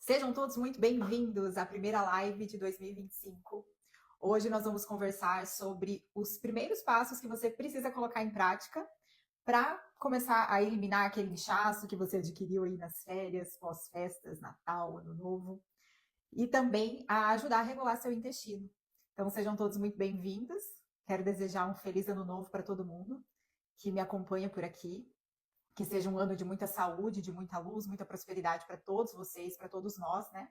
Sejam todos muito bem-vindos à primeira live de 2025. Hoje nós vamos conversar sobre os primeiros passos que você precisa colocar em prática para começar a eliminar aquele inchaço que você adquiriu aí nas férias, pós-festas, Natal, Ano Novo, e também a ajudar a regular seu intestino. Então sejam todos muito bem-vindos. Quero desejar um feliz ano novo para todo mundo que me acompanha por aqui. Que seja um ano de muita saúde, de muita luz, muita prosperidade para todos vocês, para todos nós, né?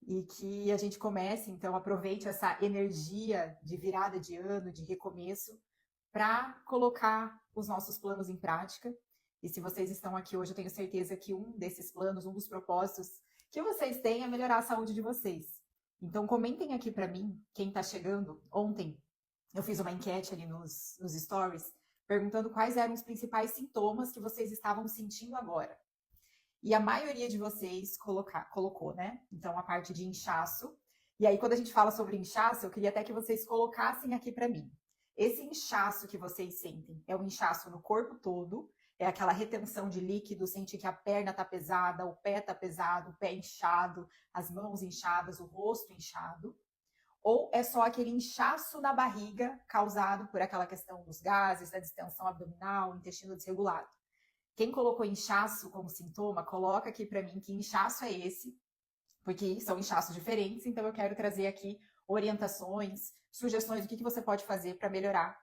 E que a gente comece, então, aproveite essa energia de virada de ano, de recomeço, para colocar os nossos planos em prática. E se vocês estão aqui hoje, eu tenho certeza que um desses planos, um dos propósitos que vocês têm é melhorar a saúde de vocês. Então, comentem aqui para mim, quem está chegando. Ontem eu fiz uma enquete ali nos stories, perguntando quais eram os principais sintomas que vocês estavam sentindo agora. E a maioria de vocês colocou, né? Então, a parte de inchaço. E aí, quando a gente fala sobre inchaço, eu queria até que vocês colocassem aqui para mim. Esse inchaço que vocês sentem é um inchaço no corpo todo, é aquela retenção de líquido, sentir que a perna tá pesada, o pé tá pesado, o pé inchado, as mãos inchadas, o rosto inchado. Ou é só aquele inchaço na barriga causado por aquela questão dos gases, da distensão abdominal, intestino desregulado. Quem colocou inchaço como sintoma, coloca aqui para mim que inchaço é esse, porque são inchaços diferentes, então eu quero trazer aqui orientações, sugestões do que você pode fazer para melhorar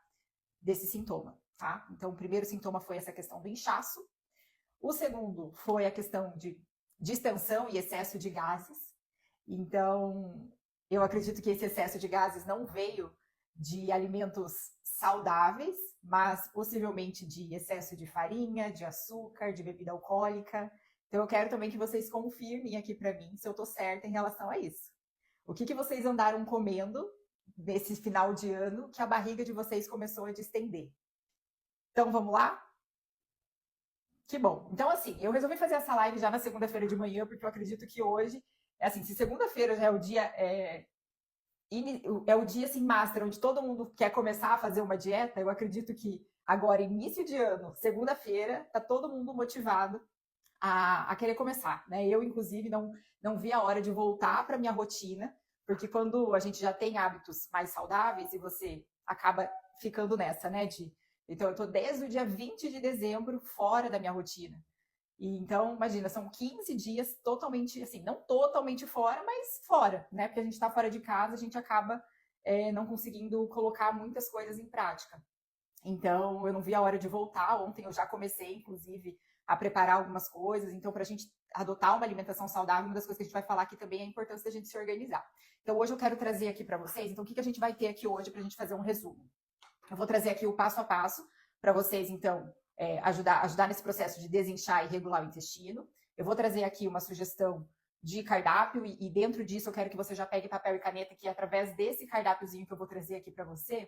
desse sintoma, tá? Então, o primeiro sintoma foi essa questão do inchaço. O segundo foi a questão de distensão e excesso de gases. Então, eu acredito que esse excesso de gases não veio de alimentos saudáveis, mas possivelmente de excesso de farinha, de açúcar, de bebida alcoólica. Então, eu quero também que vocês confirmem aqui para mim se eu estou certa em relação a isso. O que vocês andaram comendo nesse final de ano que a barriga de vocês começou a distender? Então, vamos lá? Que bom. Então, assim, eu resolvi fazer essa live já na segunda-feira de manhã, porque eu acredito que hoje, assim, se segunda-feira já é o dia, é o dia, assim, master, onde todo mundo quer começar a fazer uma dieta, eu acredito que agora, início de ano, segunda-feira, tá todo mundo motivado a querer começar, né? Eu, inclusive, não vi a hora de voltar para minha rotina, porque quando a gente já tem hábitos mais saudáveis e você acaba ficando nessa, né, então, eu estou desde o dia 20 de dezembro fora da minha rotina. E então, imagina, são 15 dias totalmente, assim, não totalmente fora, mas fora, né? Porque a gente está fora de casa, a gente acaba não conseguindo colocar muitas coisas em prática. Então, eu não vi a hora de voltar. Ontem eu já comecei, inclusive, a preparar algumas coisas. Então, para a gente adotar uma alimentação saudável, uma das coisas que a gente vai falar aqui também é a importância da gente se organizar. Então, hoje eu quero trazer aqui para vocês, então, o que a gente vai ter aqui hoje para a gente fazer um resumo? Eu vou trazer aqui o passo a passo para vocês, então, ajudar nesse processo de desinchar e regular o intestino. Eu vou trazer aqui uma sugestão de cardápio e dentro disso eu quero que você já pegue papel e caneta, que através desse cardápiozinho que eu vou trazer aqui para você,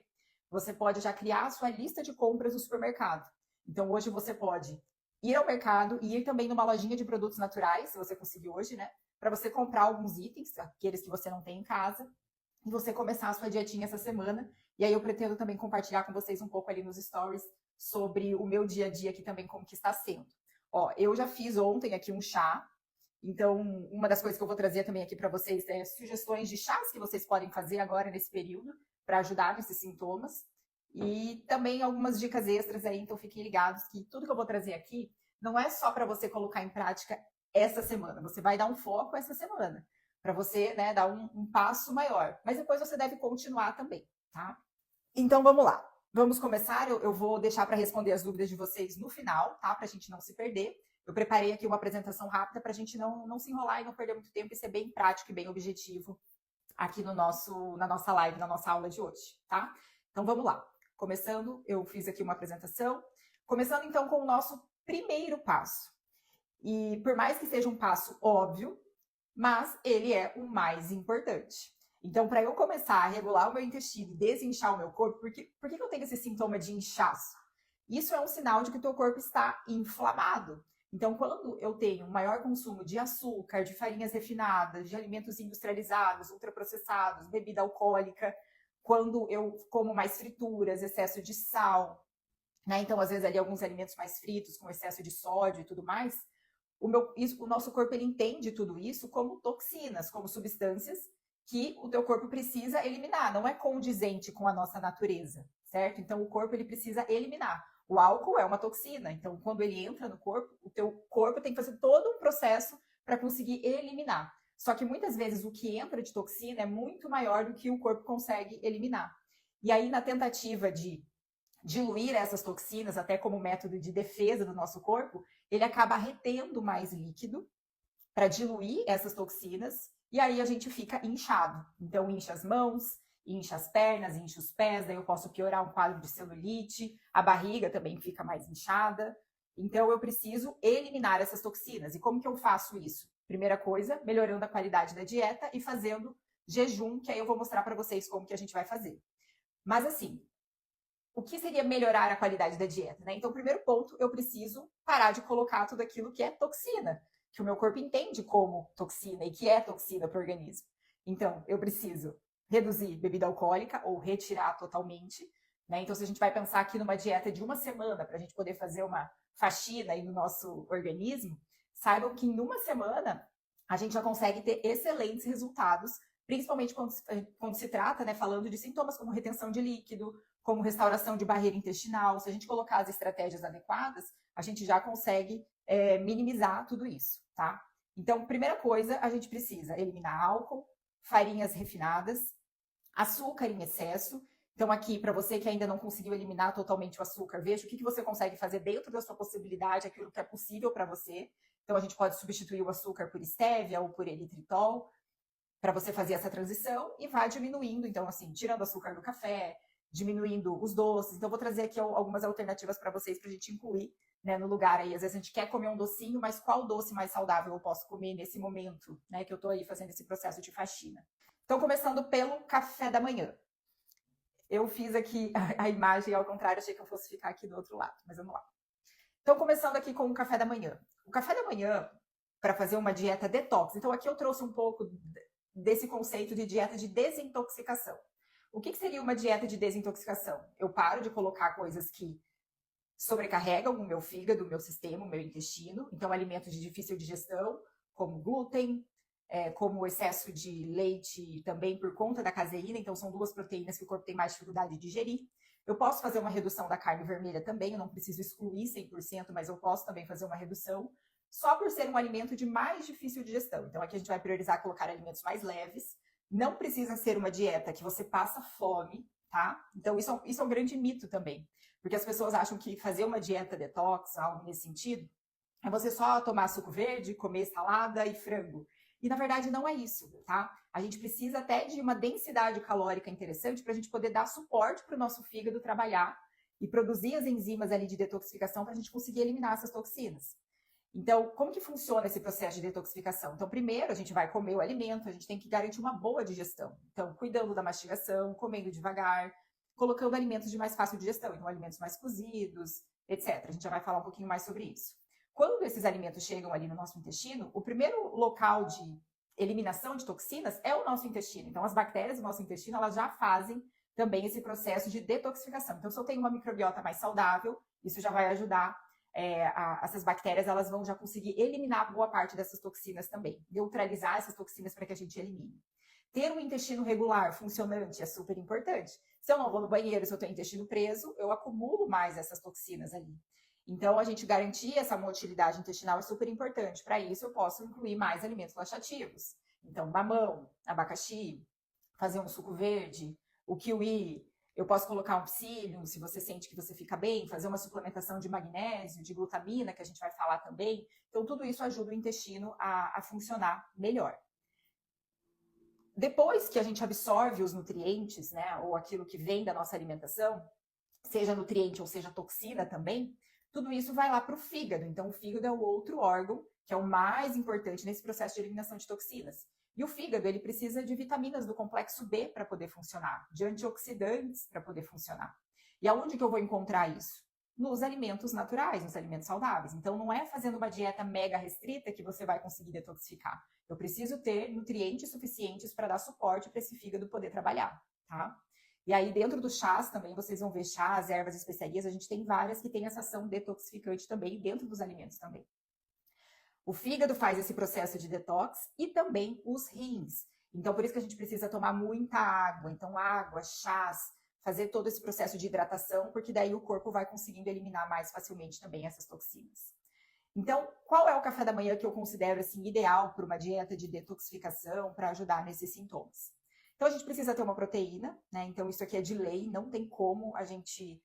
você pode já criar a sua lista de compras no supermercado. Então, hoje você pode ir ao mercado e ir também numa lojinha de produtos naturais, se você conseguir hoje, né? Para você comprar alguns itens, aqueles que você não tem em casa, e você começar a sua dietinha essa semana. E aí eu pretendo também compartilhar com vocês um pouco ali nos stories sobre o meu dia a dia aqui também, como que está sendo. Ó, eu já fiz ontem aqui um chá, então uma das coisas que eu vou trazer também aqui para vocês é sugestões de chás que vocês podem fazer agora nesse período para ajudar nesses sintomas. E também algumas dicas extras aí, então fiquem ligados que tudo que eu vou trazer aqui não é só para você colocar em prática essa semana, você vai dar um foco essa semana, para você, né, dar um passo maior. Mas depois você deve continuar também, tá? Então vamos lá. Vamos começar. Eu vou deixar para responder as dúvidas de vocês no final, tá? Para a gente não se perder. Eu preparei aqui uma apresentação rápida para a gente não se enrolar e não perder muito tempo e ser bem prático e bem objetivo aqui na nossa live, na nossa aula de hoje, tá? Então vamos lá. Começando, eu fiz aqui uma apresentação. Começando então com o nosso primeiro passo. E por mais que seja um passo óbvio, mas ele é o mais importante. Então, para eu começar a regular o meu intestino e desinchar o meu corpo, por que eu tenho esse sintoma de inchaço? Isso é um sinal de que o teu corpo está inflamado. Então, quando eu tenho um maior consumo de açúcar, de farinhas refinadas, de alimentos industrializados, ultraprocessados, bebida alcoólica, quando eu como mais frituras, excesso de sal, né? Então, às vezes, ali alguns alimentos mais fritos, com excesso de sódio e tudo mais, o nosso corpo ele entende tudo isso como toxinas, como substâncias que o teu corpo precisa eliminar, não é condizente com a nossa natureza, certo? Então o corpo ele precisa eliminar. O álcool é uma toxina, então quando ele entra no corpo, o teu corpo tem que fazer todo um processo para conseguir eliminar. Só que muitas vezes o que entra de toxina é muito maior do que o corpo consegue eliminar. E aí, na tentativa de diluir essas toxinas, até como método de defesa do nosso corpo, ele acaba retendo mais líquido para diluir essas toxinas, e aí a gente fica inchado. Então, incha as mãos, incha as pernas, incha os pés, daí eu posso piorar um quadro de celulite, a barriga também fica mais inchada. Então, eu preciso eliminar essas toxinas. E como que eu faço isso? Primeira coisa, melhorando a qualidade da dieta e fazendo jejum, que aí eu vou mostrar para vocês como que a gente vai fazer. Mas assim, o que seria melhorar a qualidade da dieta, né? Então, primeiro ponto, eu preciso parar de colocar tudo aquilo que é toxina, que o meu corpo entende como toxina e que é toxina para o organismo. Então, eu preciso reduzir bebida alcoólica ou retirar totalmente, né? Então, se a gente vai pensar aqui numa dieta de uma semana para a gente poder fazer uma faxina aí no nosso organismo, saibam que em uma semana a gente já consegue ter excelentes resultados, principalmente quando se trata, né, falando de sintomas como retenção de líquido, como restauração de barreira intestinal. Se a gente colocar as estratégias adequadas, a gente já consegue minimizar tudo isso, tá? Então, primeira coisa, a gente precisa eliminar álcool, farinhas refinadas, açúcar em excesso. Então, aqui, para você que ainda não conseguiu eliminar totalmente o açúcar, veja o que você consegue fazer dentro da sua possibilidade, aquilo que é possível para você. Então, a gente pode substituir o açúcar por estévia ou por eritritol, para você fazer essa transição, e vai diminuindo. Então, assim, tirando o açúcar do café, diminuindo os doces. Então, vou trazer aqui algumas alternativas para vocês, para a gente incluir, né, no lugar aí. Às vezes a gente quer comer um docinho, mas qual doce mais saudável eu posso comer nesse momento, né, que eu estou aí fazendo esse processo de faxina? Então, começando pelo café da manhã. Eu fiz aqui a imagem ao contrário, achei que eu fosse ficar aqui do outro lado, mas vamos lá. Então, começando aqui com o café da manhã. O café da manhã, para fazer uma dieta detox. Então, aqui eu trouxe um pouco desse conceito de dieta de desintoxicação. O que seria uma dieta de desintoxicação? Eu paro de colocar coisas que sobrecarregam o meu fígado, o meu sistema, o meu intestino. Então, alimentos de difícil digestão, como glúten, como o excesso de leite também por conta da caseína. Então, são duas proteínas que o corpo tem mais dificuldade de digerir. Eu posso fazer uma redução da carne vermelha também, eu não preciso excluir 100%, mas eu posso também fazer uma redução, só por ser um alimento de mais difícil digestão. Então, aqui a gente vai priorizar colocar alimentos mais leves. Não precisa ser uma dieta que você passa fome, tá? Então, isso é um grande mito também. Porque as pessoas acham que fazer uma dieta detox, algo nesse sentido, é você só tomar suco verde, comer salada e frango. E, na verdade, não é isso, tá? A gente precisa até de uma densidade calórica interessante para a gente poder dar suporte para o nosso fígado trabalhar e produzir as enzimas ali de detoxificação para a gente conseguir eliminar essas toxinas. Então, como que funciona esse processo de detoxificação? Então, primeiro, a gente vai comer o alimento, a gente tem que garantir uma boa digestão. Então, cuidando da mastigação, comendo devagar, colocando alimentos de mais fácil digestão, então alimentos mais cozidos, etc. A gente já vai falar um pouquinho mais sobre isso. Quando esses alimentos chegam ali no nosso intestino, o primeiro local de eliminação de toxinas é o nosso intestino. Então, as bactérias do nosso intestino, elas já fazem também esse processo de detoxificação. Então, se eu tenho uma microbiota mais saudável, isso já vai ajudar essas bactérias, elas vão já conseguir eliminar boa parte dessas toxinas também, neutralizar essas toxinas para que a gente elimine. Ter um intestino regular, funcionante, é super importante. Se eu não vou no banheiro, se eu tenho intestino preso, eu acumulo mais essas toxinas ali. Então, a gente garantir essa motilidade intestinal é super importante. Para isso, eu posso incluir mais alimentos laxativos. Então, mamão, abacaxi, fazer um suco verde, o kiwi. Eu posso colocar um psyllium, se você sente que você fica bem, fazer uma suplementação de magnésio, de glutamina, que a gente vai falar também. Então, tudo isso ajuda o intestino a funcionar melhor. Depois que a gente absorve os nutrientes, né, ou aquilo que vem da nossa alimentação, seja nutriente ou seja toxina também, tudo isso vai lá para o fígado. Então, o fígado é o outro órgão que é o mais importante nesse processo de eliminação de toxinas. E o fígado, ele precisa de vitaminas do complexo B para poder funcionar, de antioxidantes para poder funcionar. E aonde que eu vou encontrar isso? Nos alimentos naturais, nos alimentos saudáveis. Então, não é fazendo uma dieta mega restrita que você vai conseguir detoxificar. Eu preciso ter nutrientes suficientes para dar suporte para esse fígado poder trabalhar, tá? E aí, dentro dos chás também, vocês vão ver chás, ervas, especiarias, a gente tem várias que têm essa ação detoxificante também, dentro dos alimentos também. O fígado faz esse processo de detox e também os rins. Então, por isso que a gente precisa tomar muita água. Então, água, chás, fazer todo esse processo de hidratação, porque daí o corpo vai conseguindo eliminar mais facilmente também essas toxinas. Então, qual é o café da manhã que eu considero assim ideal para uma dieta de detoxificação para ajudar nesses sintomas? Então, a gente precisa ter uma proteína, né? Então, isso aqui é de lei, não tem como a gente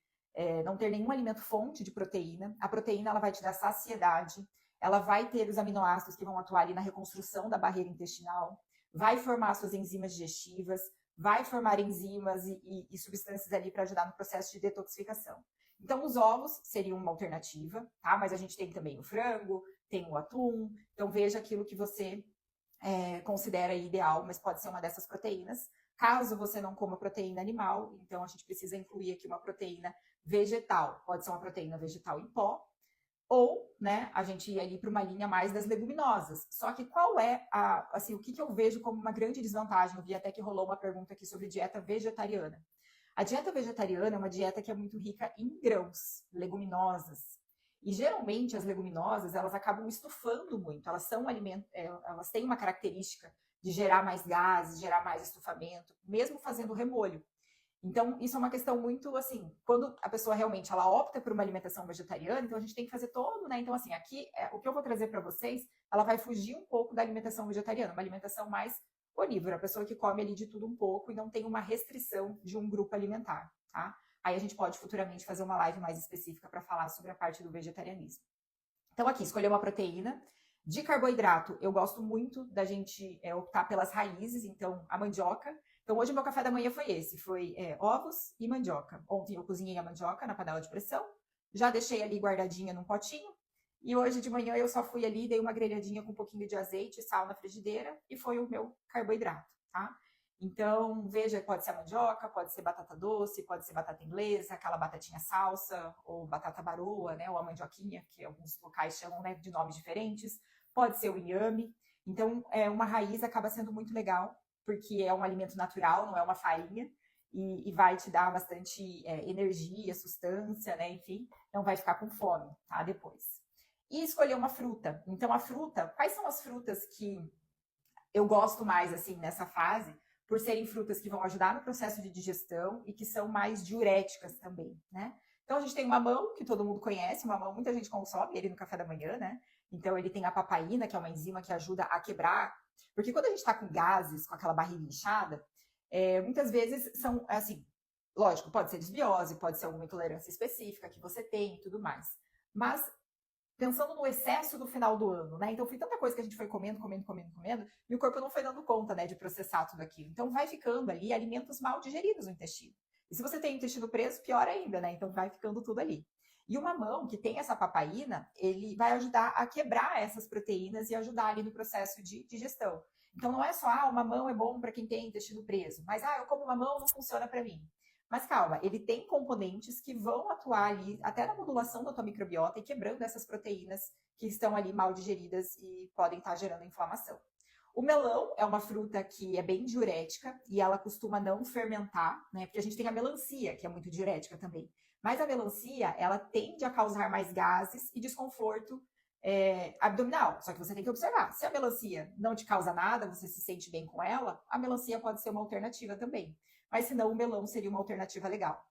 não ter nenhum alimento fonte de proteína. A proteína ela vai te dar saciedade, ela vai ter os aminoácidos que vão atuar ali na reconstrução da barreira intestinal, vai formar suas enzimas digestivas, vai formar enzimas e substâncias ali para ajudar no processo de detoxificação. Então, os ovos seriam uma alternativa, tá? Mas a gente tem também o frango, tem o atum. Então, veja aquilo que você considera ideal, mas pode ser uma dessas proteínas. Caso você não coma proteína animal, então a gente precisa incluir aqui uma proteína vegetal. Pode ser uma proteína vegetal em pó, ou, né, a gente ir ali para uma linha mais das leguminosas. Só que qual é assim, o que eu vejo como uma grande desvantagem? Eu vi até que rolou uma pergunta aqui sobre dieta vegetariana. A dieta vegetariana é uma dieta que é muito rica em grãos, leguminosas. E geralmente as leguminosas, elas acabam estufando muito. Elas são elas têm uma característica de gerar mais gases, gerar mais estufamento, mesmo fazendo remolho. Então, isso é uma questão muito, assim, quando a pessoa realmente ela opta por uma alimentação vegetariana, então a gente tem que fazer todo, né? Então, assim, aqui, o que eu vou trazer para vocês, ela vai fugir um pouco da alimentação vegetariana, uma alimentação mais onívora, a pessoa que come ali de tudo um pouco e não tem uma restrição de um grupo alimentar, tá? Aí a gente pode futuramente fazer uma live mais específica para falar sobre a parte do vegetarianismo. Então, aqui, escolher uma proteína. De carboidrato, eu gosto muito da gente optar pelas raízes, então a mandioca. Então, hoje o meu café da manhã foi esse, foi ovos e mandioca. Ontem eu cozinhei a mandioca na panela de pressão, já deixei ali guardadinha num potinho, e hoje de manhã eu só fui ali, dei uma grelhadinha com um pouquinho de azeite e sal na frigideira, e foi o meu carboidrato, tá? Então, veja, pode ser a mandioca, pode ser batata doce, pode ser batata inglesa, aquela batatinha salsa, ou batata baroa, né, ou a mandioquinha, que alguns locais chamam, né, de nomes diferentes. Pode ser o inhame. Então, uma raiz acaba sendo muito legal, porque é um alimento natural, não é uma farinha, e vai te dar bastante energia, sustância, né? Enfim, não vai ficar com fome, tá? Depois. E escolher uma fruta. Então, a fruta, quais são as frutas que eu gosto mais, assim, nessa fase? Por serem frutas que vão ajudar no processo de digestão e que são mais diuréticas também, né? Então, a gente tem o mamão, que todo mundo conhece, o mamão muita gente consome ele no café da manhã, né? Então, ele tem a papaína, que é uma enzima que ajuda a quebrar. Porque quando a gente está com gases, com aquela barriga inchada, muitas vezes são, assim, lógico, pode ser desbiose, pode ser alguma intolerância específica que você tem e tudo mais. Mas, pensando no excesso do final do ano, né? Então, foi tanta coisa que a gente foi comendo, e o corpo não foi dando conta, né, de processar tudo aquilo. Então, vai ficando ali alimentos mal digeridos no intestino. E se você tem intestino preso, pior ainda, né? Então, vai ficando tudo ali. E o mamão, que tem essa papaína, ele vai ajudar a quebrar essas proteínas e ajudar ali no processo de digestão. Então, não é só, o mamão é bom para quem tem intestino preso, mas, eu como mamão, não funciona para mim. Mas calma, ele tem componentes que vão atuar ali até na modulação da tua microbiota e quebrando essas proteínas que estão ali mal digeridas e podem estar gerando inflamação. O melão é uma fruta que é bem diurética e ela costuma não fermentar, né? Porque a gente tem a melancia, que é muito diurética também. Mas a melancia, ela tende a causar mais gases e desconforto abdominal. Só que você tem que observar. Se a melancia não te causa nada, você se sente bem com ela, a melancia pode ser uma alternativa também. Mas se não, o melão seria uma alternativa legal.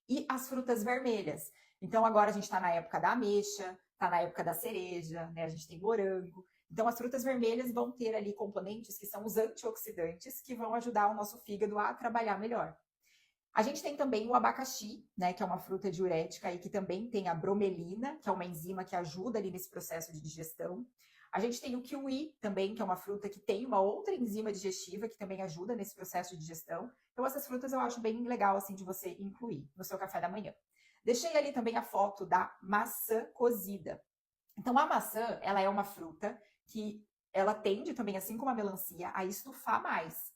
E as frutas vermelhas. Então agora a gente está na época da ameixa, está na época da cereja, né? A gente tem morango. Então as frutas vermelhas vão ter ali componentes que são os antioxidantes que vão ajudar o nosso fígado a trabalhar melhor. A gente tem também o abacaxi, né, que é uma fruta diurética e que também tem a bromelina, que é uma enzima que ajuda ali nesse processo de digestão. A gente tem o kiwi também, que é uma fruta que tem uma outra enzima digestiva que também ajuda nesse processo de digestão. Então essas frutas eu acho bem legal assim de você incluir no seu café da manhã. Deixei ali também a foto da maçã cozida. Então a maçã, ela é uma fruta que ela tende também, assim como a melancia, a estufar mais.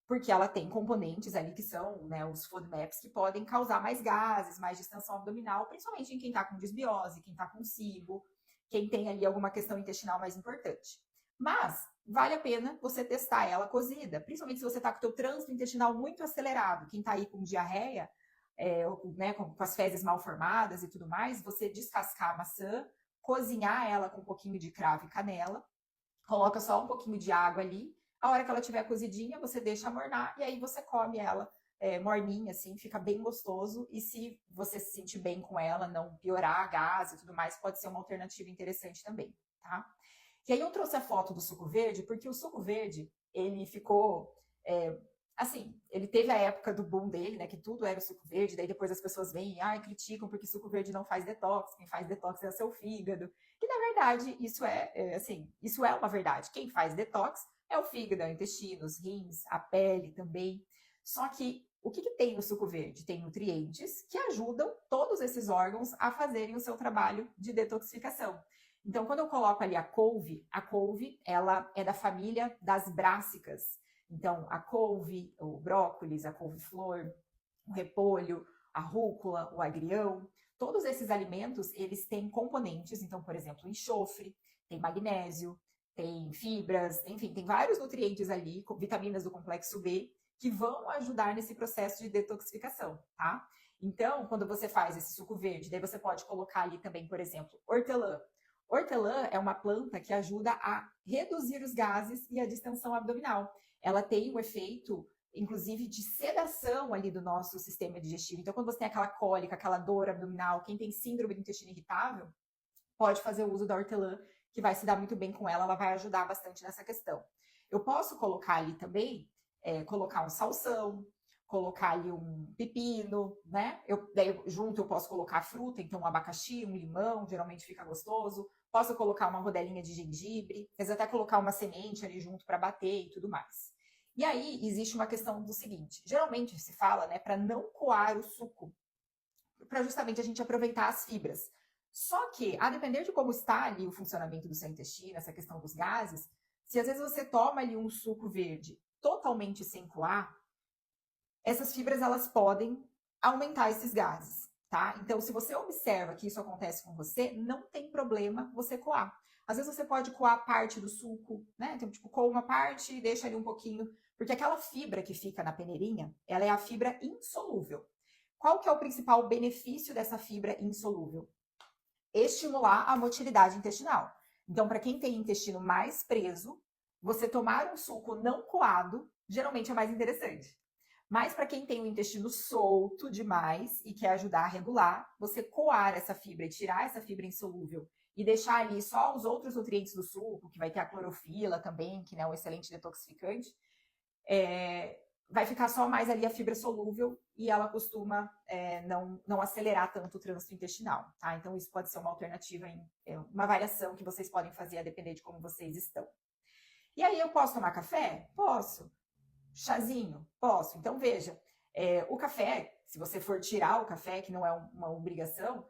Porque ela tem componentes ali que são, né, os FODMAPs, que podem causar mais gases, mais distensão abdominal, principalmente em quem está com desbiose, quem está com SIBO, quem tem ali alguma questão intestinal mais importante. Mas vale a pena você testar ela cozida, principalmente se você está com o teu trânsito intestinal muito acelerado, quem está aí com diarreia, né, com as fezes mal formadas e tudo mais, você descascar a maçã, cozinhar ela com um pouquinho de cravo e canela, coloca só um pouquinho de água ali, a hora que ela estiver cozidinha, você deixa amornar e aí você come ela morninha, assim, fica bem gostoso. E se você se sentir bem com ela, não piorar a gás e tudo mais, pode ser uma alternativa interessante também, tá? E aí eu trouxe a foto do suco verde, porque o suco verde, ele ficou... assim, ele teve a época do boom dele, né, que tudo era o suco verde, daí depois as pessoas vêm e criticam porque suco verde não faz detox, quem faz detox é o seu fígado. E na verdade, isso assim, isso é uma verdade. Quem faz detox é o fígado, é o intestino, os rins, a pele também. Só que o que tem no suco verde? Tem nutrientes que ajudam todos esses órgãos a fazerem o seu trabalho de detoxificação. Então, quando eu coloco ali a couve, ela é da família das brássicas. Então, a couve, o brócolis, a couve-flor, o repolho, a rúcula, o agrião, todos esses alimentos, eles têm componentes. Então, por exemplo, enxofre, tem magnésio, tem fibras, enfim, tem vários nutrientes ali, vitaminas do complexo B, que vão ajudar nesse processo de detoxificação, tá? Então, quando você faz esse suco verde, daí você pode colocar ali também, por exemplo, hortelã. Hortelã é uma planta que ajuda a reduzir os gases e a distensão abdominal. Ela tem um efeito, inclusive, de sedação ali do nosso sistema digestivo. Então, quando você tem aquela cólica, aquela dor abdominal, quem tem síndrome do intestino irritável, pode fazer o uso da hortelã, que vai se dar muito bem com ela, ela vai ajudar bastante nessa questão. Eu posso colocar ali também, colocar um salsão, colocar ali um pepino, né? Daí junto eu posso colocar fruta, então um abacaxi, um limão, geralmente fica gostoso. Posso colocar uma rodelinha de gengibre, às vezes até colocar uma semente ali junto para bater e tudo mais. E aí existe uma questão do seguinte: geralmente se fala, né, para não coar o suco, para justamente a gente aproveitar as fibras. Só que, a depender de como está ali o funcionamento do seu intestino, essa questão dos gases, se às vezes você toma ali um suco verde totalmente sem coar, essas fibras elas podem aumentar esses gases, tá? Então, se você observa que isso acontece com você, não tem problema você coar. Às vezes você pode coar parte do suco, né? Então, tipo, coa uma parte e deixa ali um pouquinho, porque aquela fibra que fica na peneirinha, ela é a fibra insolúvel. Qual que é o principal benefício dessa fibra insolúvel? Estimular a motilidade intestinal. Então, para quem tem intestino mais preso, você tomar um suco não coado, geralmente é mais interessante. Mas para quem tem o intestino solto demais e quer ajudar a regular, você coar essa fibra e tirar essa fibra insolúvel e deixar ali só os outros nutrientes do suco, que vai ter a clorofila também, que é um excelente detoxificante, vai ficar só mais ali a fibra solúvel e ela costuma não acelerar tanto o trânsito intestinal, tá? Então isso pode ser uma alternativa, uma variação que vocês podem fazer a depender de como vocês estão. E aí eu posso tomar café? Posso. Chazinho? Posso. Então veja, o café, se você for tirar o café, que não é uma obrigação,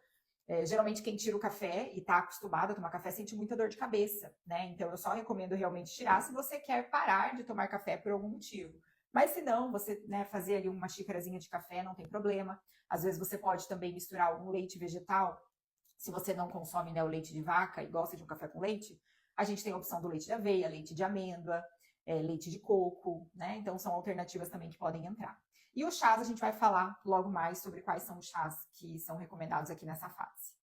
geralmente quem tira o café e está acostumado a tomar café sente muita dor de cabeça, né? Então eu só recomendo realmente tirar se você quer parar de tomar café por algum motivo. Mas se não, você fazer ali uma xícarazinha de café não tem problema. Às vezes você pode também misturar algum leite vegetal. Se você não consome o leite de vaca e gosta de um café com leite, a gente tem a opção do leite de aveia, leite de amêndoa, leite de coco, né? Então são alternativas também que podem entrar. E os chás a gente vai falar logo mais sobre quais são os chás que são recomendados aqui nessa fase.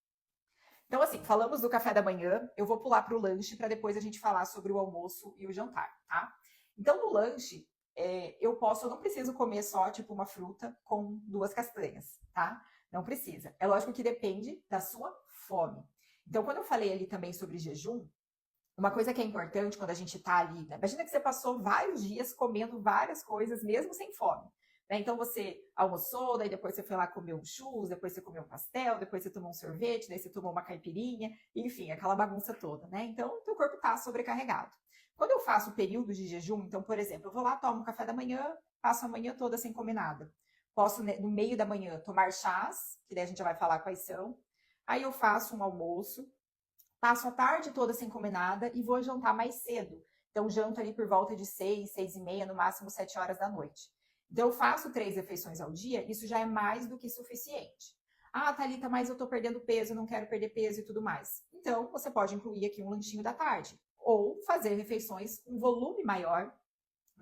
Então, assim, falamos do café da manhã, eu vou pular para o lanche para depois a gente falar sobre o almoço e o jantar, tá? Então, no lanche, eu não preciso comer só, tipo, uma fruta com 2 castanhas, tá? Não precisa. É lógico que depende da sua fome. Então, quando eu falei ali também sobre jejum, uma coisa que é importante quando a gente tá ali, né? Imagina que você passou vários dias comendo várias coisas, mesmo sem fome. Né? Então você almoçou, daí depois você foi lá comer um churros, depois você comeu um pastel, depois você tomou um sorvete, daí você tomou uma caipirinha, enfim, aquela bagunça toda, né? Então, o teu corpo tá sobrecarregado. Quando eu faço o período de jejum, então, por exemplo, eu vou lá, tomo um café da manhã, passo a manhã toda sem comer nada. Posso, no meio da manhã, tomar chás, que daí a gente já vai falar quais são. Aí eu faço um almoço, passo a tarde toda sem comer nada e vou jantar mais cedo. Então, janto ali por volta de 6, 6:30, no máximo 7 horas da noite. Então, eu faço 3 refeições ao dia, isso já é mais do que suficiente. Ah, Thalita, mas eu tô perdendo peso, não quero perder peso e tudo mais. Então, você pode incluir aqui um lanchinho da tarde. Ou fazer refeições com volume maior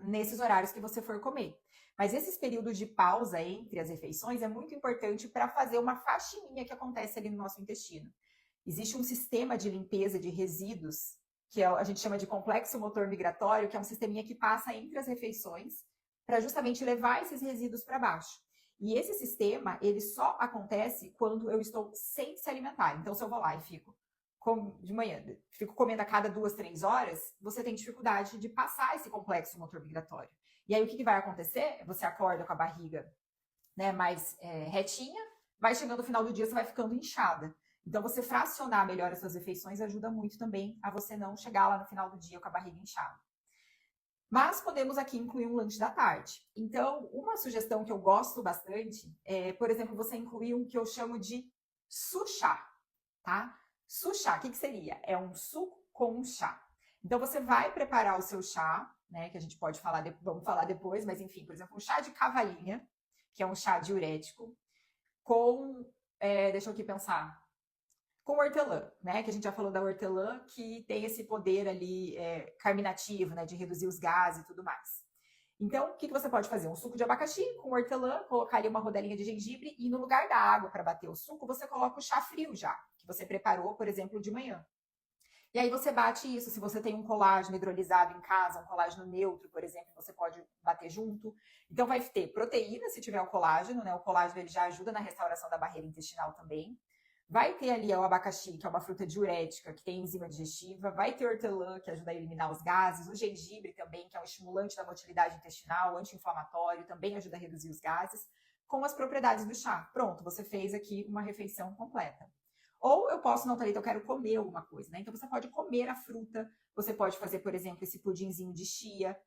nesses horários que você for comer. Mas esses períodos de pausa entre as refeições é muito importante para fazer uma faxininha que acontece ali no nosso intestino. existe um sistema de limpeza de resíduos, que a gente chama de complexo motor migratório, que é um sisteminha que passa entre as refeições para justamente levar esses resíduos para baixo. E esse sistema, ele só acontece quando eu estou sem se alimentar. Então, se eu vou lá e fico de manhã, fico comendo a cada 2, 3 horas, você tem dificuldade de passar esse complexo motor migratório. E aí, o que vai acontecer? Você acorda com a barriga, né, mais retinha, vai chegando no final do dia, você vai ficando inchada. Então, você fracionar melhor as suas refeições ajuda muito também a você não chegar lá no final do dia com a barriga inchada. Mas podemos aqui incluir um lanche da tarde. Então, uma sugestão que eu gosto bastante é, por exemplo, você incluir um que eu chamo de suchá, tá? Suchá, o que seria? É um suco com um chá. Então, você vai preparar o seu chá, né, que a gente pode falar, vamos falar depois, mas enfim, por exemplo, um chá de cavalinha, que é um chá diurético, com, deixa eu aqui pensar, com hortelã, né? Que a gente já falou da hortelã, que tem esse poder ali carminativo, né? De reduzir os gases e tudo mais. Então, o que você pode fazer? Um suco de abacaxi com hortelã, colocar ali uma rodelinha de gengibre e no lugar da água para bater o suco, você coloca o chá frio já, que você preparou, por exemplo, de manhã. E aí você bate isso. Se você tem um colágeno hidrolisado em casa, um colágeno neutro, por exemplo, você pode bater junto. Então vai ter proteína se tiver o colágeno, né? O colágeno ele já ajuda na restauração da barreira intestinal também. Vai ter ali o abacaxi, que é uma fruta diurética, que tem enzima digestiva. Vai ter hortelã, que ajuda a eliminar os gases. O gengibre também, que é um estimulante da motilidade intestinal, anti-inflamatório, também ajuda a reduzir os gases, com as propriedades do chá. Pronto, você fez aqui uma refeição completa. Ou eu posso, não, Thalita, eu quero comer alguma coisa, né? Então você pode comer a fruta, você pode fazer, por exemplo, esse pudinzinho de chia,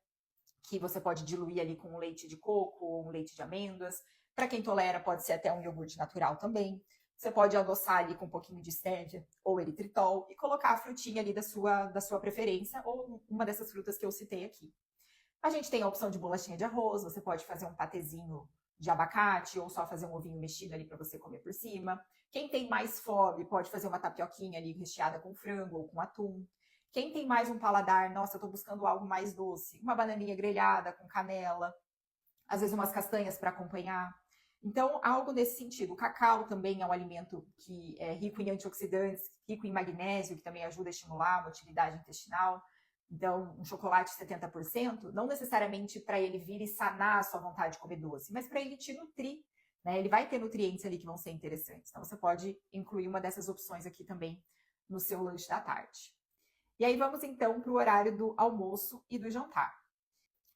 que você pode diluir ali com um leite de coco ou um leite de amêndoas. Para quem tolera, pode ser até um iogurte natural também. Você pode adoçar ali com um pouquinho de stevia ou eritritol e colocar a frutinha ali da sua preferência ou uma dessas frutas que eu citei aqui. A gente tem a opção de bolachinha de arroz, você pode fazer um patezinho de abacate ou só fazer um ovinho mexido ali para você comer por cima. Quem tem mais fome pode fazer uma tapioquinha ali recheada com frango ou com atum. Quem tem mais um paladar, nossa, eu tô buscando algo mais doce, uma bananinha grelhada com canela, às vezes umas castanhas para acompanhar. Então, algo nesse sentido. O cacau também é um alimento que é rico em antioxidantes, rico em magnésio, que também ajuda a estimular a motilidade intestinal. Então, um chocolate 70%, não necessariamente para ele vir e sanar a sua vontade de comer doce, mas para ele te nutrir, né? Ele vai ter nutrientes ali que vão ser interessantes. Então, você pode incluir uma dessas opções aqui também no seu lanche da tarde. E aí, vamos então para o horário do almoço e do jantar.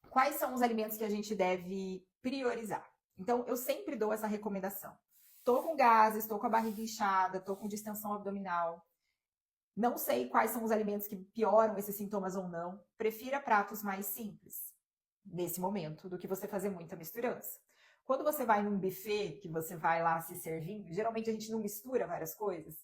Quais são os alimentos que a gente deve priorizar? Então, eu sempre dou essa recomendação. Tô com gases, tô com a barriga inchada, tô com distensão abdominal. Não sei quais são os alimentos que pioram esses sintomas ou não. Prefira pratos mais simples nesse momento do que você fazer muita misturança. Quando você vai num buffet, que você vai lá se servindo, geralmente a gente não mistura várias coisas.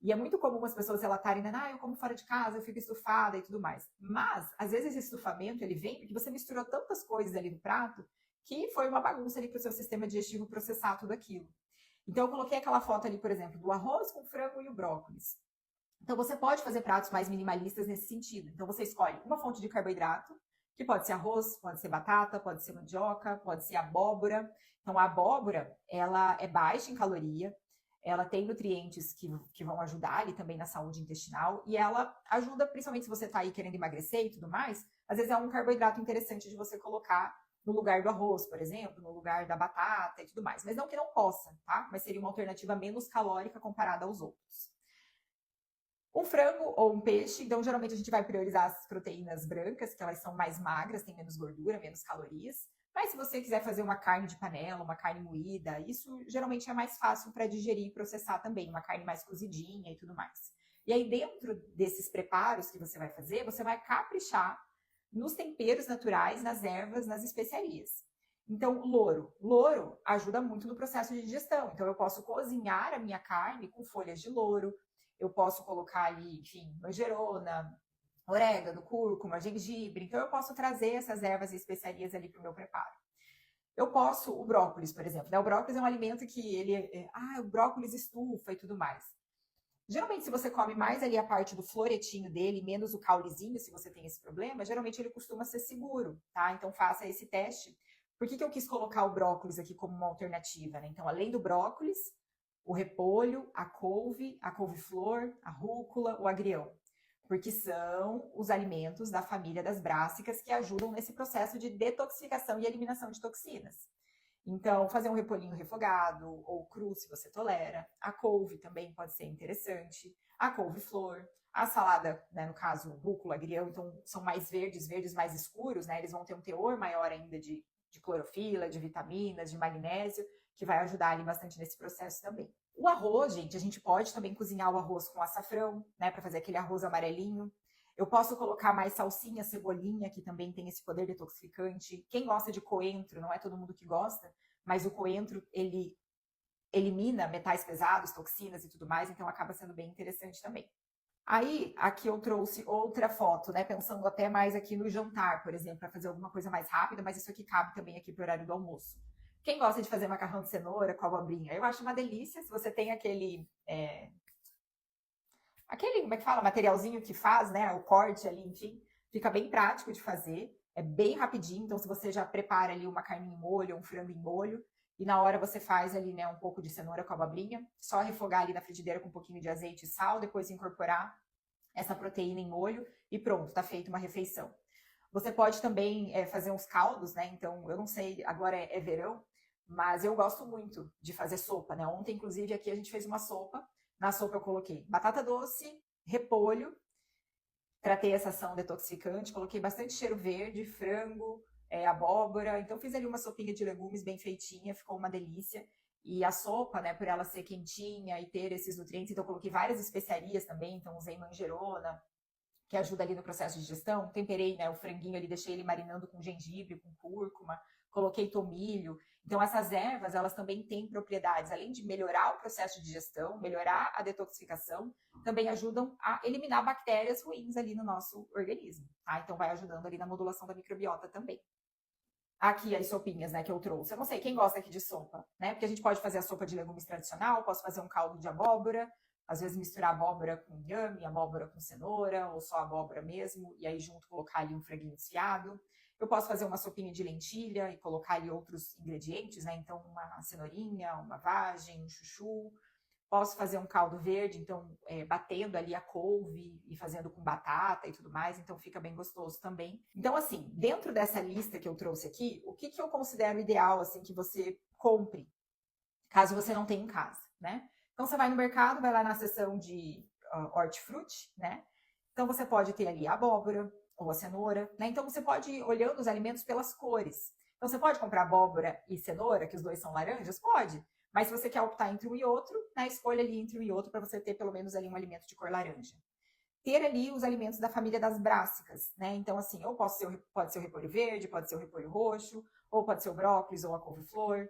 E é muito comum as pessoas relatarem, né? Eu como fora de casa, eu fico estufada e tudo mais. Mas, às vezes, esse estufamento, ele vem porque você misturou tantas coisas ali no prato que foi uma bagunça ali para o seu sistema digestivo processar tudo aquilo. Então, eu coloquei aquela foto ali, por exemplo, do arroz com frango e o brócolis. Então, você pode fazer pratos mais minimalistas nesse sentido. Então, você escolhe uma fonte de carboidrato, que pode ser arroz, pode ser batata, pode ser mandioca, pode ser abóbora. Então, a abóbora, ela é baixa em caloria, ela tem nutrientes que vão ajudar ali também na saúde intestinal e ela ajuda, principalmente se você está aí querendo emagrecer e tudo mais, às vezes é um carboidrato interessante de você colocar no lugar do arroz, por exemplo, no lugar da batata e tudo mais. Mas não que não possa, tá? Mas seria uma alternativa menos calórica comparada aos outros. Um frango ou um peixe, então geralmente a gente vai priorizar as proteínas brancas, que elas são mais magras, têm menos gordura, menos calorias. Mas se você quiser fazer uma carne de panela, uma carne moída, isso geralmente é mais fácil para digerir e processar também, uma carne mais cozidinha e tudo mais. E aí dentro desses preparos que você vai fazer, você vai caprichar nos temperos naturais, nas ervas, nas especiarias. Então, louro. Louro ajuda muito no processo de digestão. Então, eu posso cozinhar a minha carne com folhas de louro, eu posso colocar ali, enfim, manjerona, orégano, cúrcuma, gengibre. Então, eu posso trazer essas ervas e especiarias ali para o meu preparo. Eu posso, o brócolis, por exemplo, né? O brócolis é um alimento que o brócolis estufa e tudo mais. Geralmente, se você come mais ali a parte do floretinho dele, menos o caulezinho, se você tem esse problema, geralmente ele costuma ser seguro, tá? Então, faça esse teste. Por que eu quis colocar o brócolis aqui como uma alternativa, né? Então, além do brócolis, o repolho, a couve-flor, a rúcula, o agrião, porque são os alimentos da família das brássicas que ajudam nesse processo de detoxificação e eliminação de toxinas. Então, fazer um repolhinho refogado ou cru, se você tolera. A couve também pode ser interessante. A couve-flor. A salada, né, no caso, rúcula, agrião, então são mais verdes, verdes mais escuros, né? Eles vão ter um teor maior ainda de clorofila, de vitaminas, de magnésio, que vai ajudar ali bastante nesse processo também. O arroz, gente, a gente pode também cozinhar o arroz com açafrão, né, para fazer aquele arroz amarelinho. Eu posso colocar mais salsinha, cebolinha, que também tem esse poder detoxificante. Quem gosta de coentro, não é todo mundo que gosta, mas o coentro, ele elimina metais pesados, toxinas e tudo mais, então acaba sendo bem interessante também. Aí, aqui eu trouxe outra foto, né, pensando até mais aqui no jantar, por exemplo, para fazer alguma coisa mais rápida, mas isso aqui cabe também aqui para o horário do almoço. Quem gosta de fazer macarrão de cenoura com abobrinha? Eu acho uma delícia, se você tem aquele, como é que fala, materialzinho que faz, né, o corte ali, enfim, fica bem prático de fazer, é bem rapidinho, então se você já prepara ali uma carne em molho, um frango em molho, e na hora você faz ali, né, um pouco de cenoura com abobrinha, só refogar ali na frigideira com um pouquinho de azeite e sal, depois incorporar essa proteína em molho e pronto, tá feita uma refeição. Você pode também fazer uns caldos, né, então eu não sei, agora é verão, mas eu gosto muito de fazer sopa, né, ontem inclusive aqui a gente fez uma sopa, na sopa eu coloquei batata doce, repolho, tratei essa ação detoxificante, coloquei bastante cheiro verde, frango, abóbora, então fiz ali uma sopinha de legumes bem feitinha, ficou uma delícia. E a sopa, né, por ela ser quentinha e ter esses nutrientes, então eu coloquei várias especiarias também, então usei manjerona, que ajuda ali no processo de digestão, temperei, né, o franguinho ali, deixei ele marinando com gengibre, com cúrcuma, coloquei tomilho. Então essas ervas, elas também têm propriedades, além de melhorar o processo de digestão, melhorar a detoxificação, também ajudam a eliminar bactérias ruins ali no nosso organismo, tá? Então vai ajudando ali na modulação da microbiota também. Aqui as sopinhas, né, que eu trouxe. Eu não sei quem gosta aqui de sopa, né? Porque a gente pode fazer a sopa de legumes tradicional, posso fazer um caldo de abóbora, às vezes misturar abóbora com inhame, abóbora com cenoura, ou só abóbora mesmo, e aí junto colocar ali um franguinho desfiado. Eu posso fazer uma sopinha de lentilha e colocar ali outros ingredientes, né? Então, uma cenourinha, uma vagem, um chuchu. Posso fazer um caldo verde, então, batendo ali a couve e fazendo com batata e tudo mais, então fica bem gostoso também. Então, assim, dentro dessa lista que eu trouxe aqui, o que eu considero ideal, assim, que você compre, caso você não tenha em casa, né? Então, você vai no mercado, vai lá na seção de hortifruti, né? Então, você pode ter ali a abóbora ou a cenoura, né? Então, você pode ir olhando os alimentos pelas cores. Então, você pode comprar abóbora e cenoura, que os dois são laranjas? Pode. Mas se você quer optar entre um e outro, né, escolha ali entre um e outro para você ter pelo menos ali um alimento de cor laranja. Ter ali os alimentos da família das brássicas, né? Então, assim, ou pode ser o repolho verde, pode ser o repolho roxo, ou pode ser o brócolis ou a couve-flor,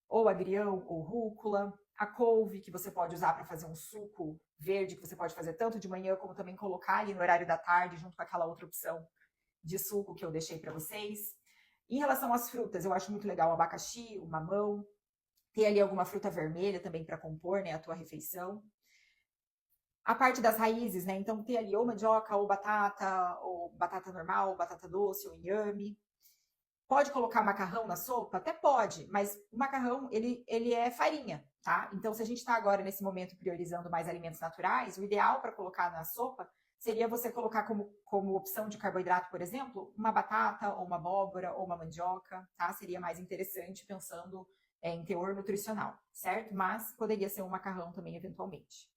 ou agrião ou rúcula, a couve, que você pode usar para fazer um suco verde, que você pode fazer tanto de manhã como também colocar ali no horário da tarde, junto com aquela outra opção de suco que eu deixei para vocês. Em relação às frutas, eu acho muito legal o abacaxi, o mamão, ter ali alguma fruta vermelha também para compor, né, a tua refeição. A parte das raízes, né, então ter ali ou mandioca, ou batata normal, ou batata doce, ou inhame. Pode colocar macarrão na sopa? Até pode, mas o macarrão, ele é farinha, tá? Então, se a gente está agora, nesse momento, priorizando mais alimentos naturais, o ideal para colocar na sopa seria você colocar como opção de carboidrato, por exemplo, uma batata, ou uma abóbora, ou uma mandioca, tá? Seria mais interessante pensando em teor nutricional, certo? Mas poderia ser um macarrão também, eventualmente.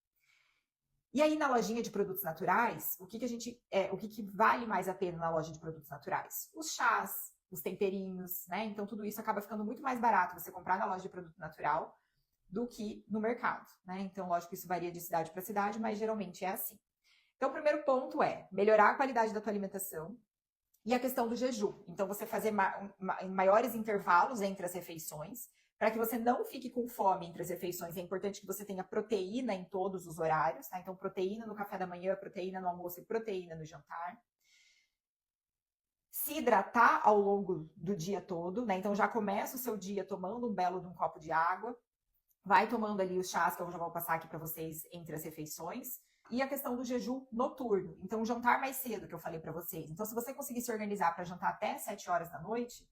E aí, na lojinha de produtos naturais, o que vale mais a pena na loja de produtos naturais? Os chás, os temperinhos, né? Então, tudo isso acaba ficando muito mais barato você comprar na loja de produto natural do que no mercado, né? Então, lógico que isso varia de cidade para cidade, mas geralmente é assim. Então, o primeiro ponto é melhorar a qualidade da tua alimentação e a questão do jejum. Então, você fazer maiores intervalos entre as refeições, para que você não fique com fome entre as refeições. É importante que você tenha proteína em todos os horários, tá? Então, proteína no café da manhã, proteína no almoço e proteína no jantar. Se hidratar ao longo do dia todo, né? Então, já começa o seu dia tomando um belo de um copo de água, vai tomando ali os chás que eu já vou passar aqui para vocês entre as refeições. E a questão do jejum noturno. Então, jantar mais cedo, que eu falei para vocês. Então, se você conseguir se organizar para jantar até 7 horas da noite,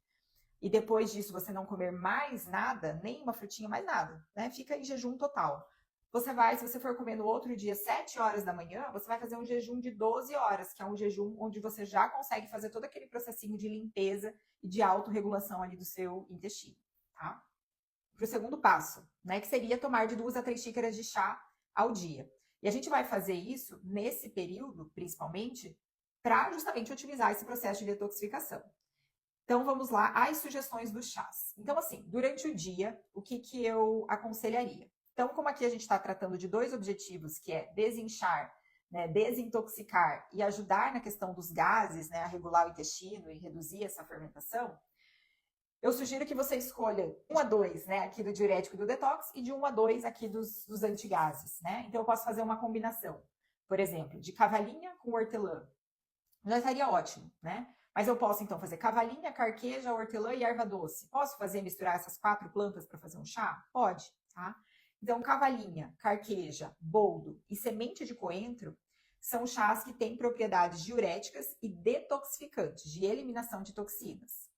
e depois disso você não comer mais nada, nem uma frutinha, mais nada, né? Fica em jejum total. Você vai, se você for comer no outro dia, 7 horas da manhã, você vai fazer um jejum de 12 horas, que é um jejum onde você já consegue fazer todo aquele processinho de limpeza e de autorregulação ali do seu intestino, tá? Para o segundo passo, né, que seria tomar de 2 a 3 xícaras de chá ao dia. E a gente vai fazer isso nesse período, principalmente, para justamente otimizar esse processo de detoxificação. Então, vamos lá, as sugestões dos chás. Então, assim, durante o dia, o que eu aconselharia? Então, como aqui a gente está tratando de 2 objetivos, que é desinchar, né, desintoxicar e ajudar na questão dos gases, né, a regular o intestino e reduzir essa fermentação, eu sugiro que você escolha 1 a 2, né, aqui do diurético e do detox, e de 1 a 2 aqui dos antigases, né? Então, eu posso fazer uma combinação, por exemplo, de cavalinha com hortelã. Já estaria ótimo, né? Mas eu posso, então, fazer cavalinha, carqueja, hortelã e erva doce. Posso fazer, misturar essas 4 plantas para fazer um chá? Pode, tá? Então, cavalinha, carqueja, boldo e semente de coentro são chás que têm propriedades diuréticas e detoxificantes, de eliminação de toxinas.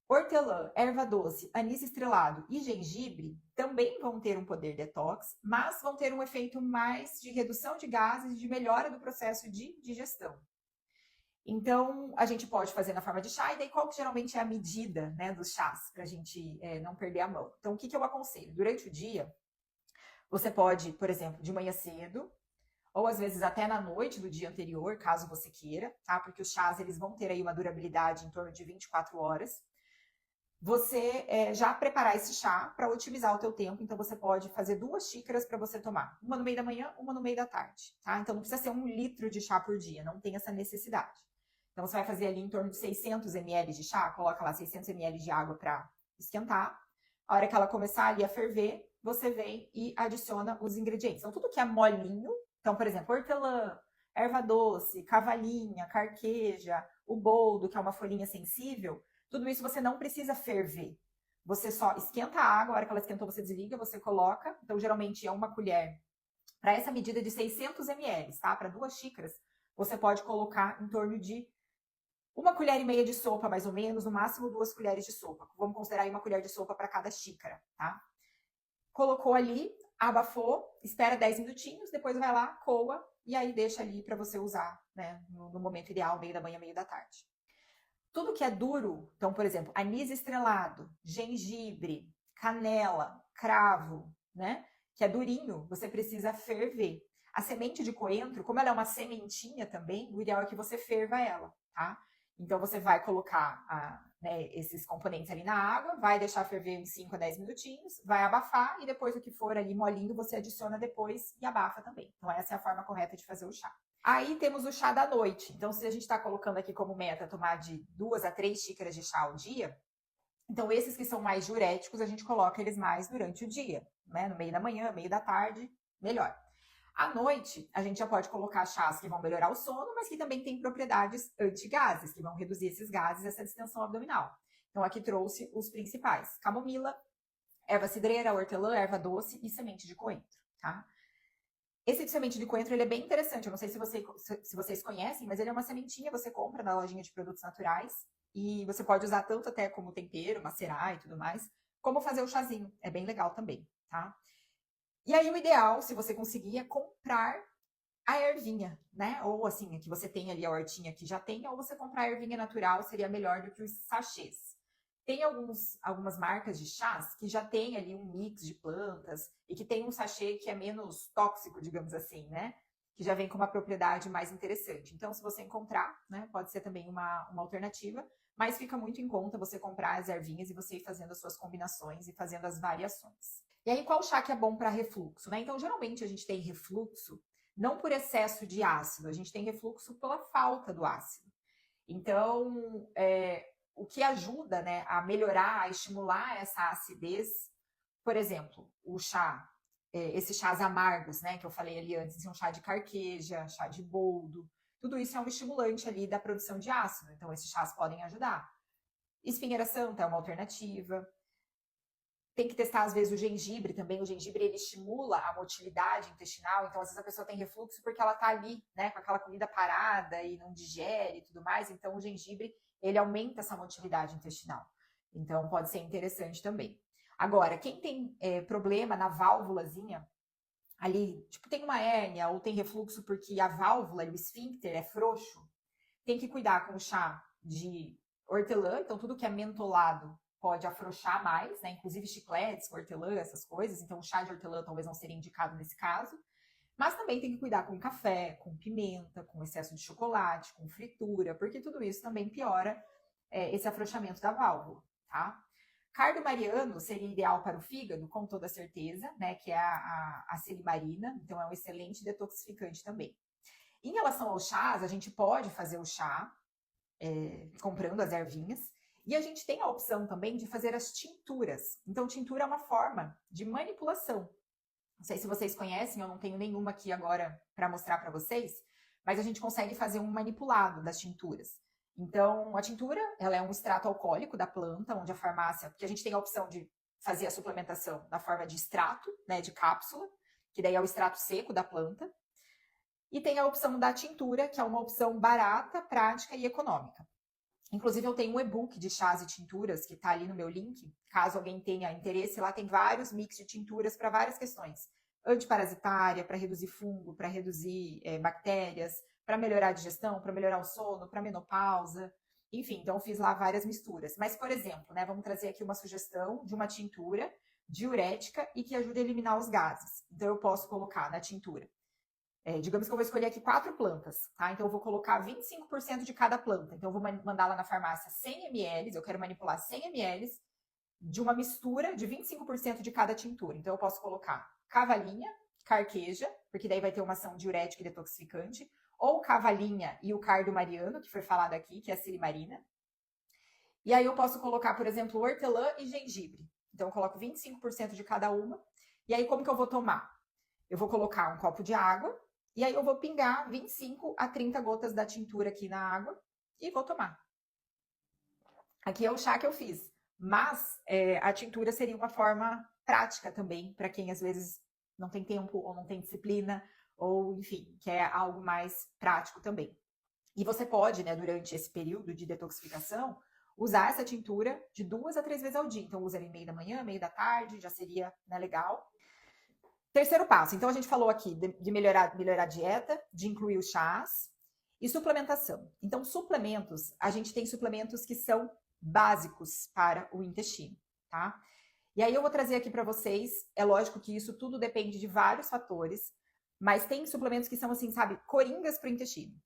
Hortelã, erva doce, anis estrelado e gengibre também vão ter um poder detox, mas vão ter um efeito mais de redução de gases e de melhora do processo de digestão. Então, a gente pode fazer na forma de chá, e daí qual que geralmente é a medida, né, dos chás, para a gente não perder a mão. Então, o que eu aconselho? Durante o dia, você pode, por exemplo, de manhã cedo, ou às vezes até na noite do dia anterior, caso você queira, tá? Porque os chás, eles vão ter aí uma durabilidade em torno de 24 horas. Você já preparar esse chá para otimizar o teu tempo, então você pode fazer 2 xícaras para você tomar, uma no meio da manhã, uma no meio da tarde, tá? Então não precisa ser 1 litro de chá por dia, não tem essa necessidade. Então você vai fazer ali em torno de 600 ml de chá, coloca lá 600 ml de água para esquentar. A hora que ela começar ali a ferver, você vem e adiciona os ingredientes. Então tudo que é molinho, então por exemplo, hortelã, erva doce, cavalinha, carqueja, o boldo, que é uma folhinha sensível, tudo isso você não precisa ferver. Você só esquenta a água, a hora que ela esquentou você desliga, você coloca. Então geralmente é 1 colher para essa medida de 600 ml, tá? Para 2 xícaras, você pode colocar em torno de 1,5 colher de sopa, mais ou menos, no máximo 2 colheres de sopa. Vamos considerar aí 1 colher de sopa para cada xícara, tá? Colocou ali, abafou, espera 10 minutinhos, depois vai lá, coa, e aí deixa ali para você usar, né, no momento ideal, meio da manhã, meio da tarde. Tudo que é duro, então, por exemplo, anis estrelado, gengibre, canela, cravo, né, que é durinho, você precisa ferver. A semente de coentro, como ela é uma sementinha também, o ideal é que você ferva ela, tá? Então, você vai colocar esses componentes ali na água, vai deixar ferver uns 5 a 10 minutinhos, vai abafar e depois o que for ali molinho, você adiciona depois e abafa também. Então, essa é a forma correta de fazer o chá. Aí temos o chá da noite. Então, se a gente está colocando aqui como meta tomar de 2 a 3 xícaras de chá ao dia, então esses que são mais diuréticos, a gente coloca eles mais durante o dia, né? No meio da manhã, meio da tarde, melhor. À noite, a gente já pode colocar chás que vão melhorar o sono, mas que também têm propriedades antigases, que vão reduzir esses gases, essa distensão abdominal. Então, aqui trouxe os principais: camomila, erva cidreira, hortelã, erva doce e semente de coentro, tá? Esse de semente de coentro, ele é bem interessante. Eu não sei se vocês conhecem, mas ele é uma sementinha, você compra na lojinha de produtos naturais e você pode usar tanto até como tempero, macerar e tudo mais, como fazer o chazinho. É bem legal também, tá? E aí o ideal, se você conseguir, é comprar a ervinha, né? Ou assim, que você tem ali a hortinha que já tem, ou você comprar a ervinha natural seria melhor do que os sachês. Tem algumas marcas de chás que já tem ali um mix de plantas e que tem um sachê que é menos tóxico, digamos assim, né? Que já vem com uma propriedade mais interessante. Então, se você encontrar, né, pode ser também uma alternativa, mas fica muito em conta você comprar as ervinhas e você ir fazendo as suas combinações e fazendo as variações. E aí, qual chá que é bom para refluxo, né? Então, geralmente a gente tem refluxo não por excesso de ácido, a gente tem refluxo pela falta do ácido. Então, o que ajuda, né, a melhorar, a estimular essa acidez, por exemplo, o chá, esses chás amargos, né, que eu falei ali antes, um chá de carqueja, chá de boldo, tudo isso é um estimulante ali da produção de ácido, então esses chás podem ajudar. Espinheira santa é uma alternativa. Tem que testar, às vezes, o gengibre também. O gengibre, ele estimula a motilidade intestinal. Então, às vezes, a pessoa tem refluxo porque ela tá ali, né, com aquela comida parada e não digere e tudo mais. Então, o gengibre, ele aumenta essa motilidade intestinal. Então, pode ser interessante também. Agora, quem tem problema na válvulazinha, ali, tipo, tem uma hérnia ou tem refluxo porque a válvula, o esfíncter é frouxo, tem que cuidar com o chá de hortelã, então tudo que é mentolado pode afrouxar mais, né? Inclusive chicletes, hortelã, essas coisas. Então, o chá de hortelã talvez não seria indicado nesse caso. Mas também tem que cuidar com café, com pimenta, com excesso de chocolate, com fritura, porque tudo isso também piora esse afrouxamento da válvula, tá? Cardo mariano seria ideal para o fígado, com toda certeza, né? Que é a silimarina, então é um excelente detoxificante também. Em relação aos chás, a gente pode fazer o chá comprando as ervinhas, e a gente tem a opção também de fazer as tinturas. Então, tintura é uma forma de manipulação. Não sei se vocês conhecem, eu não tenho nenhuma aqui agora para mostrar para vocês, mas a gente consegue fazer um manipulado das tinturas. Então, a tintura, ela é um extrato alcoólico da planta, onde a farmácia, porque a gente tem a opção de fazer a suplementação na forma de extrato, né, de cápsula, que daí é o extrato seco da planta, e tem a opção da tintura, que é uma opção barata, prática e econômica. Inclusive, eu tenho um e-book de chás e tinturas que está ali no meu link. Caso alguém tenha interesse, lá tem vários mix de tinturas para várias questões. Antiparasitária, para reduzir fungo, para reduzir bactérias, para melhorar a digestão, para melhorar o sono, para menopausa. Enfim, então eu fiz lá várias misturas. Mas, por exemplo, né, vamos trazer aqui uma sugestão de uma tintura diurética e que ajuda a eliminar os gases. Então, eu posso colocar na tintura. Digamos que eu vou escolher aqui 4 plantas, tá? Então, eu vou colocar 25% de cada planta. Então, eu vou mandar lá na farmácia 100 ml, eu quero manipular 100 ml de uma mistura de 25% de cada tintura. Então, eu posso colocar cavalinha, carqueja, porque daí vai ter uma ação diurética e detoxificante, ou cavalinha e o cardo mariano, que foi falado aqui, que é a silimarina. E aí, eu posso colocar, por exemplo, hortelã e gengibre. Então, eu coloco 25% de cada uma. E aí, como que eu vou tomar? Eu vou colocar um copo de água, e aí eu vou pingar 25 a 30 gotas da tintura aqui na água e vou tomar. Aqui é o chá que eu fiz. Mas a tintura seria uma forma prática também, para quem às vezes não tem tempo ou não tem disciplina, ou enfim, quer algo mais prático também. E você pode, né, durante esse período de detoxificação, usar essa tintura de 2 a 3 vezes ao dia. Então, usa em meio da manhã, meio da tarde, já seria, né, legal. Terceiro passo, então a gente falou aqui de melhorar a dieta, de incluir os chás e suplementação. Então, suplementos, a gente tem suplementos que são básicos para o intestino, tá? E aí eu vou trazer aqui para vocês, é lógico que isso tudo depende de vários fatores, mas tem suplementos que são assim, sabe, coringas para o intestino.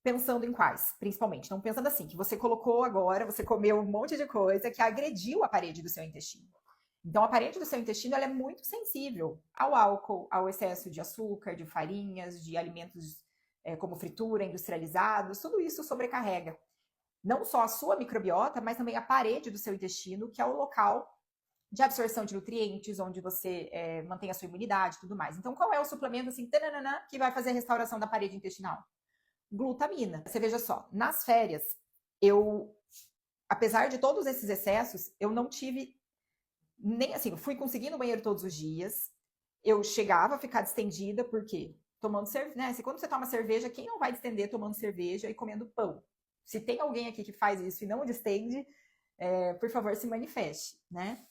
Pensando em quais, principalmente? Então, pensando assim, que você colocou agora, você comeu um monte de coisa que agrediu a parede do seu intestino. Então, a parede do seu intestino ela é muito sensível ao álcool, ao excesso de açúcar, de farinhas, de alimentos como fritura, industrializados, tudo isso sobrecarrega. Não só a sua microbiota, mas também a parede do seu intestino, que é o local de absorção de nutrientes, onde você mantém a sua imunidade e tudo mais. Então, qual é o suplemento assim, tananana, que vai fazer a restauração da parede intestinal? Glutamina. Você veja só, nas férias, apesar de todos esses excessos, eu não tive nem assim, fui conseguir no banheiro todos os dias, eu chegava a ficar distendida, porque tomando cerveja, né? Quando você toma cerveja, quem não vai distender tomando cerveja e comendo pão? Se tem alguém aqui que faz isso e não distende, por favor, se manifeste, né?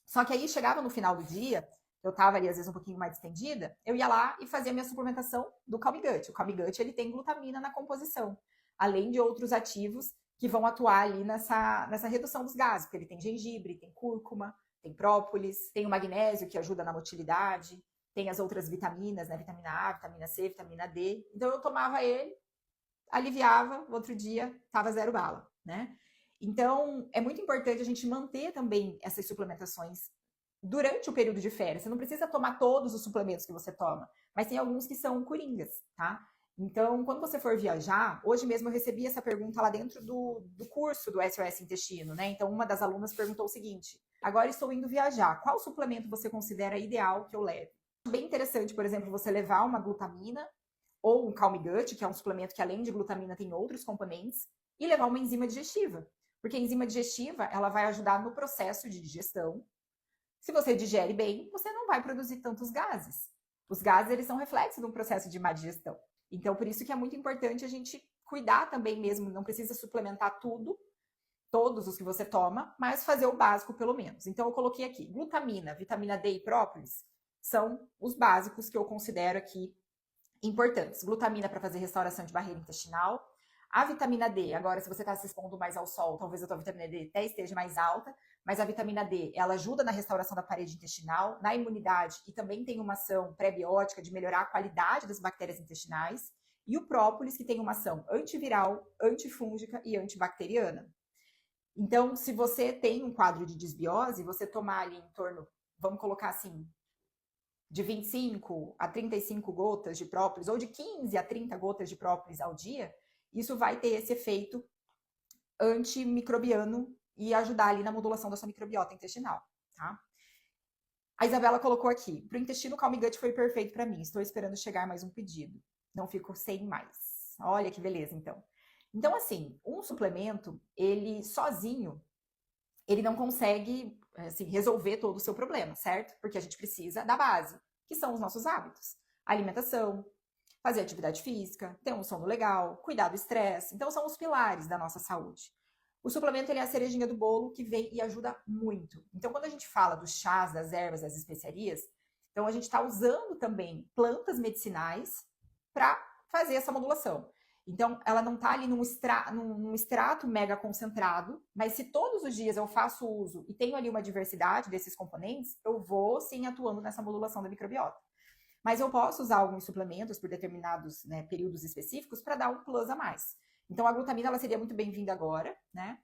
Só que aí chegava no final do dia, eu tava ali às vezes um pouquinho mais distendida, eu ia lá e fazia a minha suplementação do Calm Gut. O Calm Gut, ele tem glutamina na composição, além de outros ativos que vão atuar ali nessa redução dos gases, porque ele tem gengibre, tem cúrcuma, tem própolis, tem o magnésio que ajuda na motilidade, tem as outras vitaminas, né? Vitamina A, vitamina C, vitamina D. Então eu tomava ele, aliviava, no outro dia tava 0 bala, né? Então é muito importante a gente manter também essas suplementações durante o período de férias. Você não precisa tomar todos os suplementos que você toma, mas tem alguns que são coringas, tá? Então, quando você for viajar, hoje mesmo eu recebi essa pergunta lá dentro do curso do SOS Intestino, né? Então, uma das alunas perguntou o seguinte: agora estou indo viajar, qual suplemento você considera ideal que eu leve? Bem interessante, por exemplo, você levar uma glutamina ou um Calm Gut, que é um suplemento que além de glutamina tem outros componentes, e levar uma enzima digestiva. Porque a enzima digestiva, ela vai ajudar no processo de digestão. Se você digere bem, você não vai produzir tantos gases. Os gases, eles são reflexo de um processo de má digestão. Então, por isso que é muito importante a gente cuidar também mesmo, não precisa suplementar tudo, todos os que você toma, mas fazer o básico pelo menos. Então eu coloquei aqui, glutamina, vitamina D e própolis são os básicos que eu considero aqui importantes. Glutamina para fazer restauração de barreira intestinal. A vitamina D, agora se você está se expondo mais ao sol, talvez a tua vitamina D até esteja mais alta, mas a vitamina D, ela ajuda na restauração da parede intestinal, na imunidade e também tem uma ação pré-biótica de melhorar a qualidade das bactérias intestinais. E o própolis, que tem uma ação antiviral, antifúngica e antibacteriana. Então, se você tem um quadro de disbiose, você tomar ali em torno, vamos colocar assim, de 25 a 35 gotas de própolis, ou de 15 a 30 gotas de própolis ao dia, isso vai ter esse efeito antimicrobiano e ajudar ali na modulação da sua microbiota intestinal, tá? A Isabela colocou aqui, pro intestino Calm Gut foi perfeito para mim, estou esperando chegar mais um pedido. Não fico sem mais. Olha que beleza, então. Então, assim, um suplemento, ele sozinho, ele não consegue assim, resolver todo o seu problema, certo? Porque a gente precisa da base, que são os nossos hábitos. Alimentação, fazer atividade física, ter um sono legal, cuidar do estresse. Então, são os pilares da nossa saúde. O suplemento, ele é a cerejinha do bolo que vem e ajuda muito. Então, quando a gente fala dos chás, das ervas, das especiarias, então a gente está usando também plantas medicinais para fazer essa modulação. Então, ela não está ali num extrato mega concentrado, mas se todos os dias eu faço uso e tenho ali uma diversidade desses componentes, eu vou sim atuando nessa modulação da microbiota. Mas eu posso usar alguns suplementos por determinados períodos específicos para dar um plus a mais. Então, a glutamina ela seria muito bem-vinda agora, né?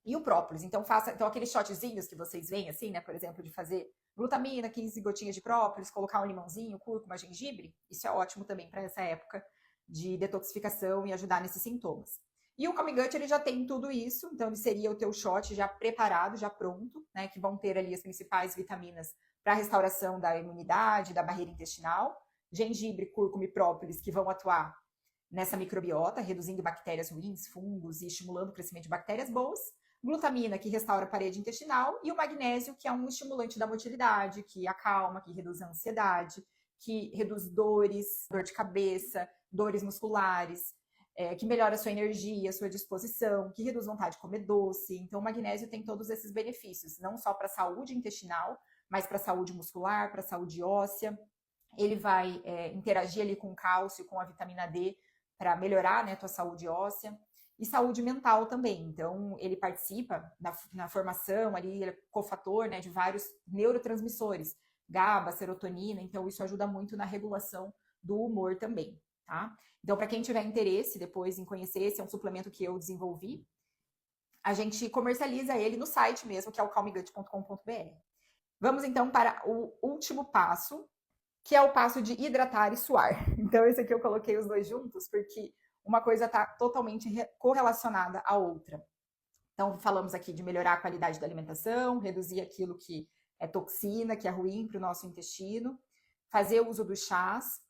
E o própolis. Então, aqueles shotzinhos que vocês veem, assim, né? Por exemplo, de fazer glutamina, 15 gotinhas de própolis, colocar um limãozinho, cúrcuma, gengibre. Isso é ótimo também para essa época de detoxificação e ajudar nesses sintomas. E o Calm Gut, ele já tem tudo isso, então ele seria o teu shot já preparado, já pronto, né? Que vão ter ali as principais vitaminas para a restauração da imunidade, da barreira intestinal. Gengibre, cúrcuma e própolis, que vão atuar nessa microbiota, reduzindo bactérias ruins, fungos e estimulando o crescimento de bactérias boas. Glutamina, que restaura a parede intestinal, e o magnésio, que é um estimulante da motilidade, que acalma, que reduz a ansiedade, que reduz dores, dor de cabeça, dores musculares, que melhora a sua energia, a sua disposição, que reduz vontade de comer doce. Então, o magnésio tem todos esses benefícios, não só para a saúde intestinal, mas para a saúde muscular, para a saúde óssea. Ele vai interagir ali com o cálcio, com a vitamina D, para melhorar, né, a tua saúde óssea. E saúde mental também. Então, ele participa na formação ali, ele é cofator, né, de vários neurotransmissores, GABA, serotonina, então isso ajuda muito na regulação do humor também, tá? Então, para quem tiver interesse depois em conhecer, esse é um suplemento que eu desenvolvi, a gente comercializa ele no site mesmo, que é o calmgut.com.br. Vamos então para o último passo, que é o passo de hidratar e suar. Então, esse aqui eu coloquei os dois juntos, porque uma coisa está totalmente correlacionada à outra. Então, falamos aqui de melhorar a qualidade da alimentação, reduzir aquilo que é toxina, que é ruim para o nosso intestino, fazer uso dos chás,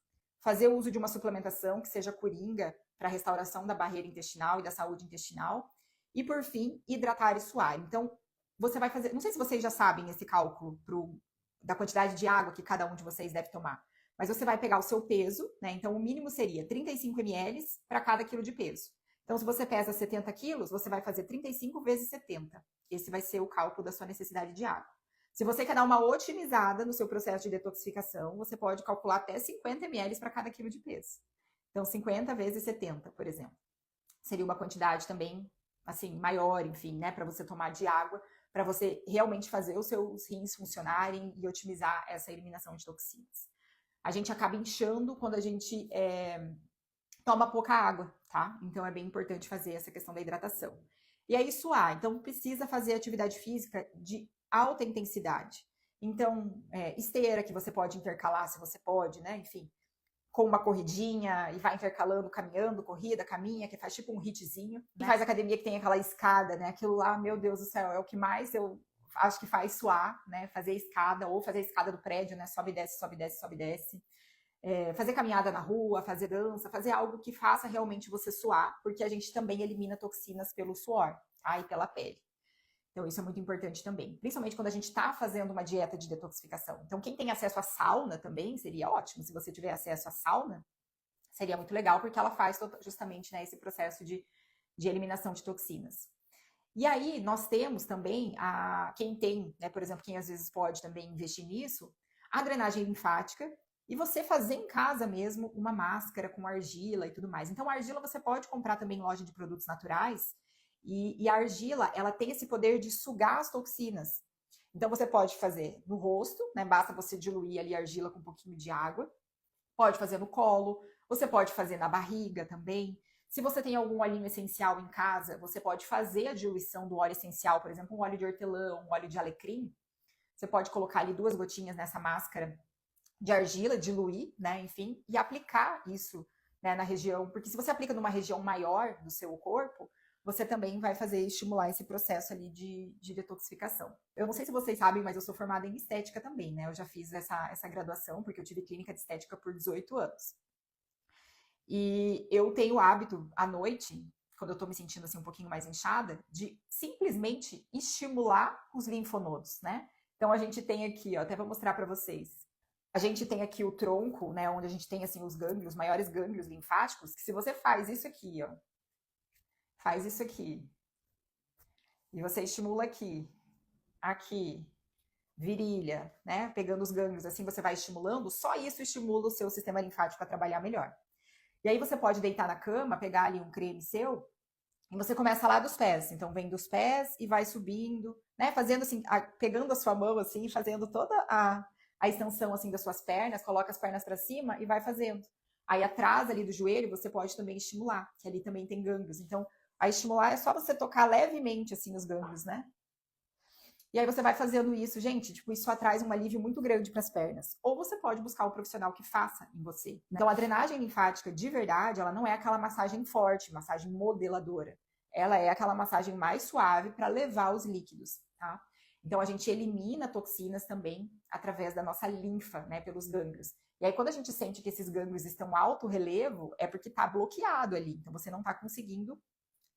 fazer uso de uma suplementação que seja coringa para a restauração da barreira intestinal e da saúde intestinal, e, por fim, hidratar e suar. Então, você vai fazer... Não sei se vocês já sabem esse cálculo da quantidade de água que cada um de vocês deve tomar. Mas você vai pegar o seu peso, né? Então, o mínimo seria 35 ml para cada quilo de peso. Então, se você pesa 70 quilos, você vai fazer 35 vezes 70. Esse vai ser o cálculo da sua necessidade de água. Se você quer dar uma otimizada no seu processo de detoxificação, você pode calcular até 50 ml para cada quilo de peso. Então, 50 vezes 70, por exemplo. Seria uma quantidade também, assim, maior, enfim, né? Para você tomar de água, para você realmente fazer os seus rins funcionarem e otimizar essa eliminação de toxinas. A gente acaba inchando quando a gente toma pouca água, tá? Então, é bem importante fazer essa questão da hidratação. E aí, suar. Então, precisa fazer atividade física de alta intensidade. Então, esteira, que você pode intercalar, se você pode, né? Enfim, com uma corridinha e vai intercalando, caminhando, corrida, caminha, que faz tipo um hitzinho. Né? E faz academia que tem aquela escada, né? Aquilo lá, meu Deus do céu, é o que mais eu acho que faz suar, né? Fazer escada ou fazer a escada do prédio, né? Sobe, desce, sobe, desce, sobe, desce. Fazer caminhada na rua, fazer dança, fazer algo que faça realmente você suar, porque a gente também elimina toxinas pelo suor, tá? E pela pele. Então, isso é muito importante também. Principalmente quando a gente está fazendo uma dieta de detoxificação. Então, quem tem acesso à sauna também, seria ótimo. Se você tiver acesso à sauna, seria muito legal, porque ela faz justamente, né, esse processo de eliminação de toxinas. E aí nós temos também quem tem, né, por exemplo, quem às vezes pode também investir nisso, a drenagem linfática e você fazer em casa mesmo uma máscara com argila e tudo mais. Então a argila você pode comprar também em loja de produtos naturais e a argila ela tem esse poder de sugar as toxinas. Então você pode fazer no rosto, né? Basta você diluir ali a argila com um pouquinho de água. Pode fazer no colo, você pode fazer na barriga também. Se você tem algum olhinho essencial em casa, você pode fazer a diluição do óleo essencial, por exemplo, um óleo de hortelã, um óleo de alecrim. Você pode colocar ali 2 gotinhas nessa máscara de argila, diluir, né, enfim, e aplicar isso, né, na região, porque se você aplica numa região maior do seu corpo, você também vai estimular esse processo ali de detoxificação. Eu não sei se vocês sabem, mas eu sou formada em estética também, né? Eu já fiz essa graduação, porque eu tive clínica de estética por 18 anos. E eu tenho o hábito, à noite, quando eu tô me sentindo assim um pouquinho mais inchada, de simplesmente estimular os linfonodos, né? Então a gente tem aqui, ó, até vou mostrar para vocês. A gente tem aqui o tronco, né, onde a gente tem assim os gânglios, os maiores gânglios linfáticos, que se você faz isso aqui, ó, faz isso aqui, e você estimula aqui, aqui, virilha, né, pegando os gânglios, assim você vai estimulando, só isso estimula o seu sistema linfático a trabalhar melhor. E aí você pode deitar na cama, pegar ali um creme seu, e você começa lá dos pés. Então vem dos pés e vai subindo, né? Fazendo assim, pegando a sua mão assim, fazendo toda a extensão assim das suas pernas, coloca as pernas para cima e vai fazendo. Aí atrás ali do joelho você pode também estimular, que ali também tem gânglios. Então, a estimular é só você tocar levemente assim os gânglios, né? E aí você vai fazendo isso, gente, tipo, isso traz um alívio muito grande para as pernas. Ou você pode buscar um profissional que faça em você. Né? Então, a drenagem linfática, de verdade, ela não é aquela massagem forte, massagem modeladora. Ela é aquela massagem mais suave para levar os líquidos, tá? Então, a gente elimina toxinas também através da nossa linfa, né, pelos gânglios. E aí, quando a gente sente que esses gânglios estão alto relevo, é porque está bloqueado ali. Então, você não está conseguindo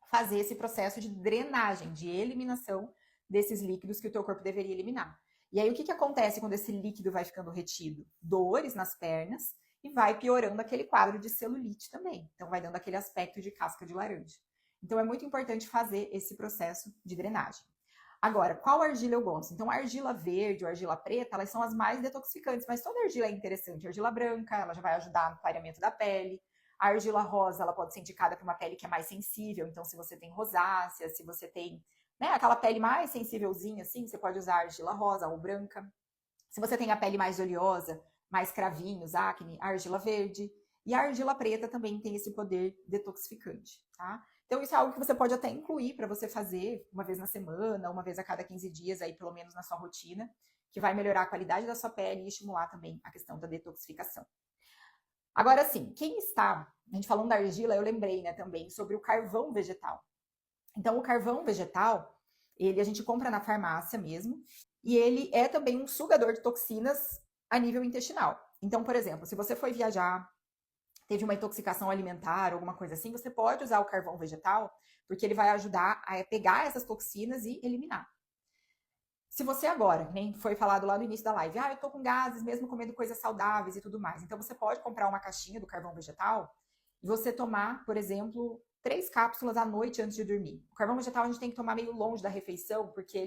fazer esse processo de drenagem, de eliminação desses líquidos que o teu corpo deveria eliminar. E aí o que acontece quando esse líquido vai ficando retido? Dores nas pernas e vai piorando aquele quadro de celulite também. Então vai dando aquele aspecto de casca de laranja. Então é muito importante fazer esse processo de drenagem. Agora, qual argila eu gosto? Então a argila verde ou argila preta, elas são as mais detoxificantes, mas toda argila é interessante. A argila branca, ela já vai ajudar no clareamento da pele. A argila rosa, ela pode ser indicada para uma pele que é mais sensível. Então se você tem rosácea, se você tem, né, aquela pele mais sensívelzinha, assim, você pode usar argila rosa ou branca. Se você tem a pele mais oleosa, mais cravinhos, acne, a argila verde. E a argila preta também tem esse poder detoxificante, tá? Então isso é algo que você pode até incluir para você fazer uma vez na semana, uma vez a cada 15 dias, aí pelo menos na sua rotina, que vai melhorar a qualidade da sua pele e estimular também a questão da detoxificação. Agora sim, a gente falando da argila, eu lembrei, né, também sobre o carvão vegetal. Então, o carvão vegetal, a gente compra na farmácia mesmo, e ele é também um sugador de toxinas a nível intestinal. Então, por exemplo, se você foi viajar, teve uma intoxicação alimentar, alguma coisa assim, você pode usar o carvão vegetal, porque ele vai ajudar a pegar essas toxinas e eliminar. Se você agora, nem foi falado lá no início da live, eu tô com gases, mesmo comendo coisas saudáveis e tudo mais. Então, você pode comprar uma caixinha do carvão vegetal e você tomar, por exemplo, 3 cápsulas à noite antes de dormir. O carvão vegetal a gente tem que tomar meio longe da refeição, porque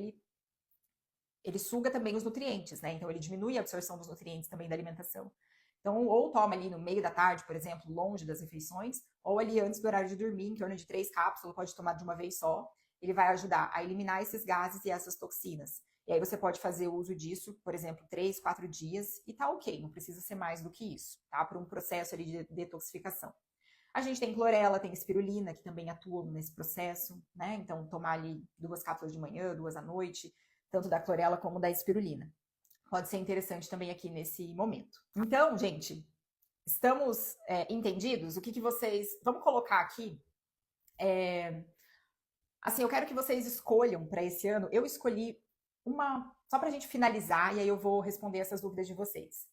ele suga também os nutrientes, né? Então ele diminui a absorção dos nutrientes também da alimentação. Então, ou toma ali no meio da tarde, por exemplo, longe das refeições, ou ali antes do horário de dormir, em torno de 3 cápsulas, pode tomar de uma vez só. Ele vai ajudar a eliminar esses gases e essas toxinas. E aí você pode fazer uso disso, por exemplo, 3, 4 dias, e tá ok, não precisa ser mais do que isso, tá? Para um processo ali de detoxificação. A gente tem clorela, tem espirulina, que também atuam nesse processo, né? Então, tomar ali 2 cápsulas de manhã, 2 à noite, tanto da clorela como da espirulina. Pode ser interessante também aqui nesse momento. Então, gente, estamos entendidos? O que vocês... Vamos colocar aqui... Assim, eu quero que vocês escolham para esse ano. Eu escolhi uma... Só para a gente finalizar, e aí eu vou responder essas dúvidas de vocês.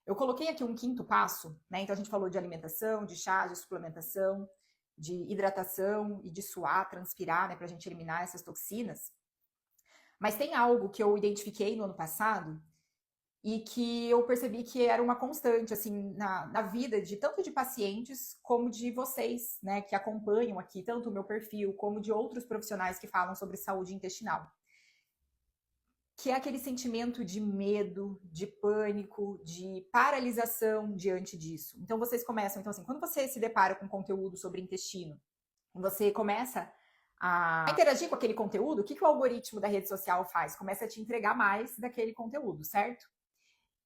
Eu coloquei aqui um 5º passo, né? Então a gente falou de alimentação, de chá, de suplementação, de hidratação e de suar, transpirar, né? Para a gente eliminar essas toxinas. Mas tem algo que eu identifiquei no ano passado e que eu percebi que era uma constante, assim, na vida de tanto de pacientes como de vocês, né, que acompanham aqui, tanto o meu perfil como de outros profissionais que falam sobre saúde intestinal. Que é aquele sentimento de medo, de pânico, de paralisação diante disso. Então vocês começam, então assim, quando você se depara com conteúdo sobre intestino, você começa a interagir com aquele conteúdo, o que o algoritmo da rede social faz? Começa a te entregar mais daquele conteúdo, certo?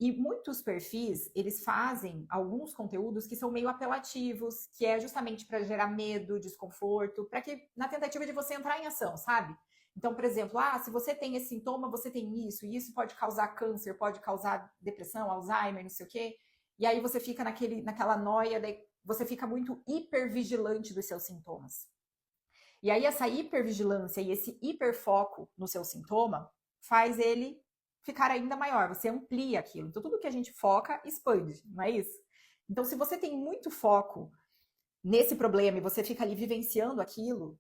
E muitos perfis, eles fazem alguns conteúdos que são meio apelativos, que é justamente para gerar medo, desconforto, para que na tentativa de você entrar em ação, sabe? Então, por exemplo, se você tem esse sintoma, você tem isso, e isso pode causar câncer, pode causar depressão, Alzheimer, não sei o quê. E aí você fica naquela noia, você fica muito hipervigilante dos seus sintomas. E aí essa hipervigilância e esse hiperfoco no seu sintoma faz ele ficar ainda maior, você amplia aquilo. Então tudo que a gente foca expande, não é isso? Então se você tem muito foco nesse problema e você fica ali vivenciando aquilo,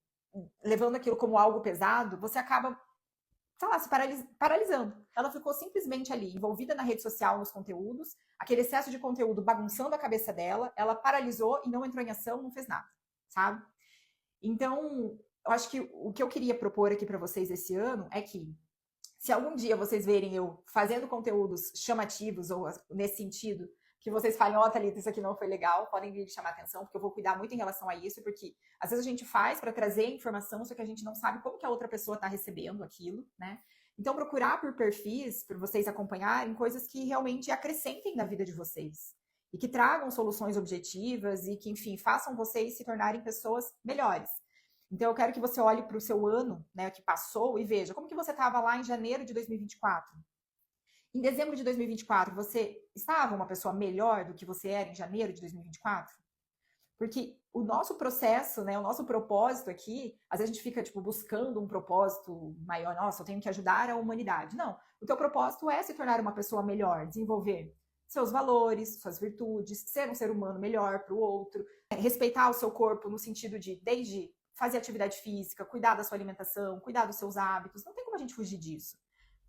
levando aquilo como algo pesado, você acaba, sei lá, se paralisando. Ela ficou simplesmente ali, envolvida na rede social, nos conteúdos, aquele excesso de conteúdo bagunçando a cabeça dela, ela paralisou e não entrou em ação, não fez nada, sabe? Então, eu acho que o que eu queria propor aqui para vocês esse ano é que, se algum dia vocês verem eu fazendo conteúdos chamativos, ou nesse sentido, que vocês falem, Thalita, isso aqui não foi legal, podem vir chamar atenção, porque eu vou cuidar muito em relação a isso, porque às vezes a gente faz para trazer informação, só que a gente não sabe como que a outra pessoa está recebendo aquilo, né? Então, procurar por perfis, para vocês acompanharem coisas que realmente acrescentem na vida de vocês e que tragam soluções objetivas e que, enfim, façam vocês se tornarem pessoas melhores. Então, eu quero que você olhe para o seu ano, né, que passou e veja como que você estava lá em janeiro de 2024. Em dezembro de 2024, você estava uma pessoa melhor do que você era em janeiro de 2024? Porque o nosso processo, né, o nosso propósito aqui, às vezes a gente fica tipo buscando um propósito maior, nossa, eu tenho que ajudar a humanidade. Não, o teu propósito é se tornar uma pessoa melhor, desenvolver seus valores, suas virtudes, ser um ser humano melhor para o outro, respeitar o seu corpo no sentido de desde fazer atividade física, cuidar da sua alimentação, cuidar dos seus hábitos, não tem como a gente fugir disso.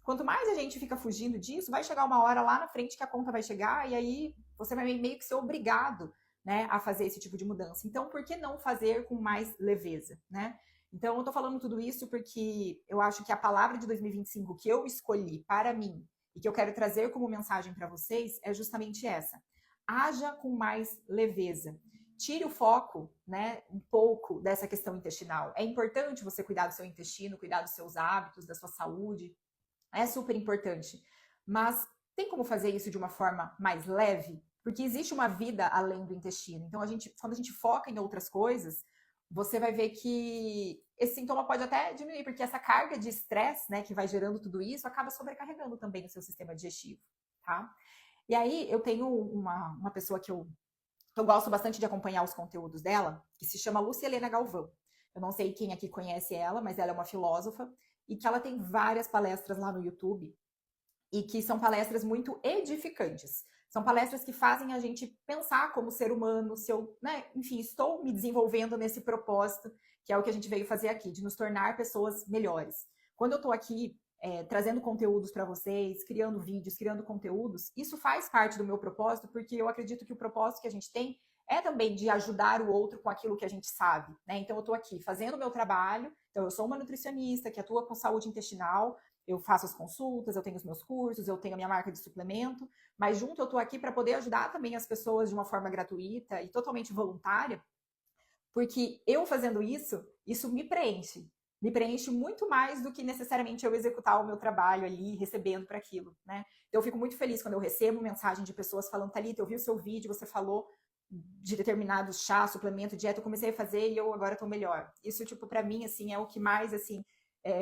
Quanto mais a gente fica fugindo disso, vai chegar uma hora lá na frente que a conta vai chegar e aí você vai meio que ser obrigado, né, a fazer esse tipo de mudança. Então, por que não fazer com mais leveza, né? Então, eu tô falando tudo isso porque eu acho que a palavra de 2025 que eu escolhi para mim e que eu quero trazer como mensagem para vocês é justamente essa. Haja com mais leveza. Tire o foco, né, um pouco dessa questão intestinal. É importante você cuidar do seu intestino, cuidar dos seus hábitos, da sua saúde. É super importante. Mas tem como fazer isso de uma forma mais leve? Porque existe uma vida além do intestino. Então, quando a gente foca em outras coisas, você vai ver que esse sintoma pode até diminuir, porque essa carga de estresse, né, que vai gerando tudo isso, acaba sobrecarregando também o seu sistema digestivo, tá? E aí, eu tenho uma pessoa que eu gosto bastante de acompanhar os conteúdos dela, que se chama Lúcia Helena Galvão. Eu não sei quem aqui conhece ela, mas ela é uma filósofa e que ela tem várias palestras lá no YouTube e que são palestras muito edificantes. São palestras que fazem a gente pensar como ser humano, se eu, né, enfim, estou me desenvolvendo nesse propósito, que é o que a gente veio fazer aqui, de nos tornar pessoas melhores. Quando eu estou aqui trazendo conteúdos para vocês, criando vídeos, criando conteúdos, isso faz parte do meu propósito, porque eu acredito que o propósito que a gente tem é também de ajudar o outro com aquilo que a gente sabe, né? Então eu estou aqui fazendo o meu trabalho, então eu sou uma nutricionista que atua com saúde intestinal, eu faço as consultas, eu tenho os meus cursos, eu tenho a minha marca de suplemento, mas junto eu estou aqui para poder ajudar também as pessoas de uma forma gratuita e totalmente voluntária, porque eu fazendo isso, isso me preenche muito mais do que necessariamente eu executar o meu trabalho ali, recebendo para aquilo, né? Então eu fico muito feliz quando eu recebo mensagem de pessoas falando, Thalita, eu vi o seu vídeo, você falou de determinados chá, suplemento, dieta, eu comecei a fazer e eu agora estou melhor. Isso, tipo, para mim, assim, é o que mais, assim,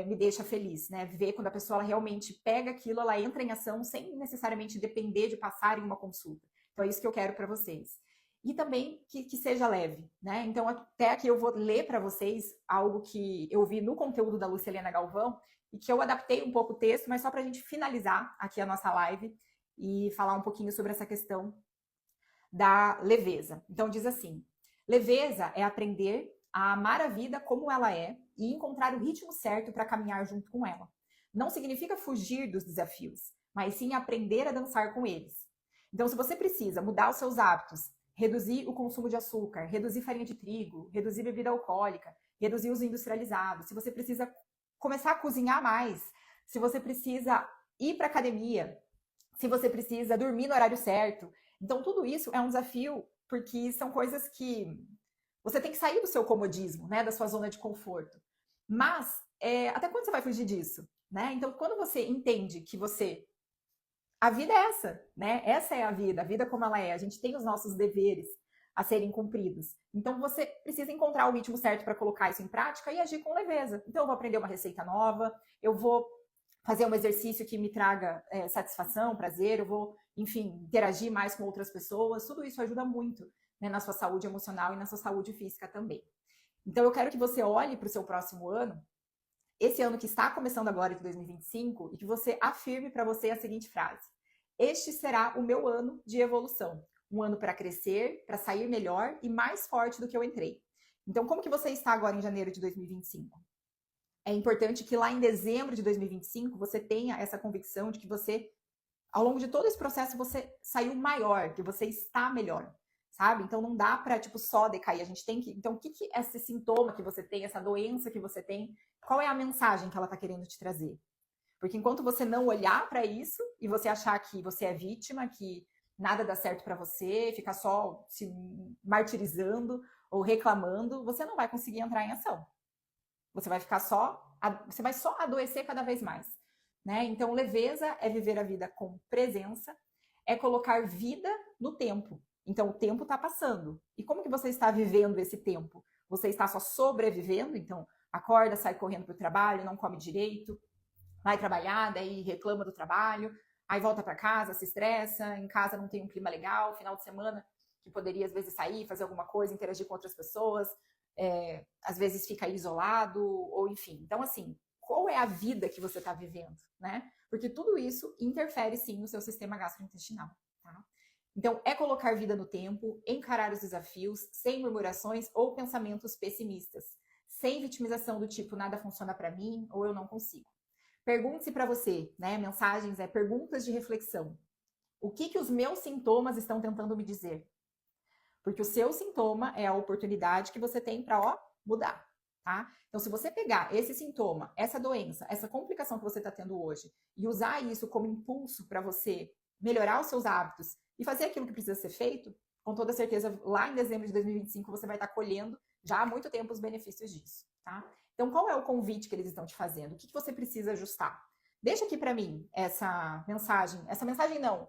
me deixa feliz, né? Ver quando a pessoa ela realmente pega aquilo, ela entra em ação sem necessariamente depender de passar em uma consulta. Então é isso que eu quero para vocês. E também que seja leve, né? Então até aqui eu vou ler para vocês algo que eu vi no conteúdo da Lúcia Helena Galvão e que eu adaptei um pouco o texto, mas só para a gente finalizar aqui a nossa live e falar um pouquinho sobre essa questão da leveza. Então diz assim: leveza é aprender a amar a vida como ela é e encontrar o ritmo certo para caminhar junto com ela. Não significa fugir dos desafios, mas sim aprender a dançar com eles. Então, se você precisa mudar os seus hábitos, reduzir o consumo de açúcar, reduzir farinha de trigo, reduzir bebida alcoólica, reduzir os industrializados, se você precisa começar a cozinhar mais, se você precisa ir para academia, se você precisa dormir no horário certo. Então, tudo isso é um desafio, porque são coisas que você tem que sair do seu comodismo, né, da sua zona de conforto. Mas, até quando você vai fugir disso? Né? Então, quando você entende que a vida é essa, né? Essa é a vida como ela é. A gente tem os nossos deveres a serem cumpridos. Então, você precisa encontrar o ritmo certo para colocar isso em prática e agir com leveza. Então, eu vou aprender uma receita nova, eu vou fazer um exercício que me traga satisfação, prazer, eu vou, enfim, interagir mais com outras pessoas. Tudo isso ajuda muito, né, na sua saúde emocional e na sua saúde física também. Então, eu quero que você olhe para o seu próximo ano, esse ano que está começando agora, de 2025, e que você afirme para você a seguinte frase: este será o meu ano de evolução. Um ano para crescer, para sair melhor e mais forte do que eu entrei. Então, como que você está agora em janeiro de 2025? É importante que lá em dezembro de 2025 você tenha essa convicção de que você, ao longo de todo esse processo, você saiu maior, que você está melhor, sabe? Então não dá para tipo só decair, a gente tem que, então o que que esse sintoma que você tem, essa doença que você tem, qual é a mensagem que ela está querendo te trazer? Porque enquanto você não olhar para isso e você achar que você é vítima, que nada dá certo para você, ficar só se martirizando ou reclamando, você não vai conseguir entrar em ação. Você vai ficar você vai só adoecer cada vez mais, né? Então, leveza é viver a vida com presença, é colocar vida no tempo. Então, o tempo está passando. E como que você está vivendo esse tempo? Você está só sobrevivendo? Então, acorda, sai correndo para o trabalho, não come direito, vai trabalhar, daí reclama do trabalho, aí volta para casa, se estressa, em casa não tem um clima legal, final de semana que poderia às vezes sair, fazer alguma coisa, interagir com outras pessoas, às vezes fica isolado, ou enfim. Então, assim, qual é a vida que você está vivendo, né? Porque tudo isso interfere, sim, no seu sistema gastrointestinal, tá? Então, é colocar vida no tempo, encarar os desafios, sem murmurações ou pensamentos pessimistas, sem vitimização do tipo, nada funciona para mim, ou eu não consigo. Pergunte-se para você, né? Mensagens, perguntas de reflexão. O que os meus sintomas estão tentando me dizer? Porque o seu sintoma é a oportunidade que você tem para mudar, tá? Então, se você pegar esse sintoma, essa doença, essa complicação que você está tendo hoje e usar isso como impulso para você melhorar os seus hábitos e fazer aquilo que precisa ser feito, com toda certeza, lá em dezembro de 2025, você vai estar colhendo já há muito tempo os benefícios disso, tá? Então, qual é o convite que eles estão te fazendo? O que você precisa ajustar? Deixa aqui para mim essa mensagem não.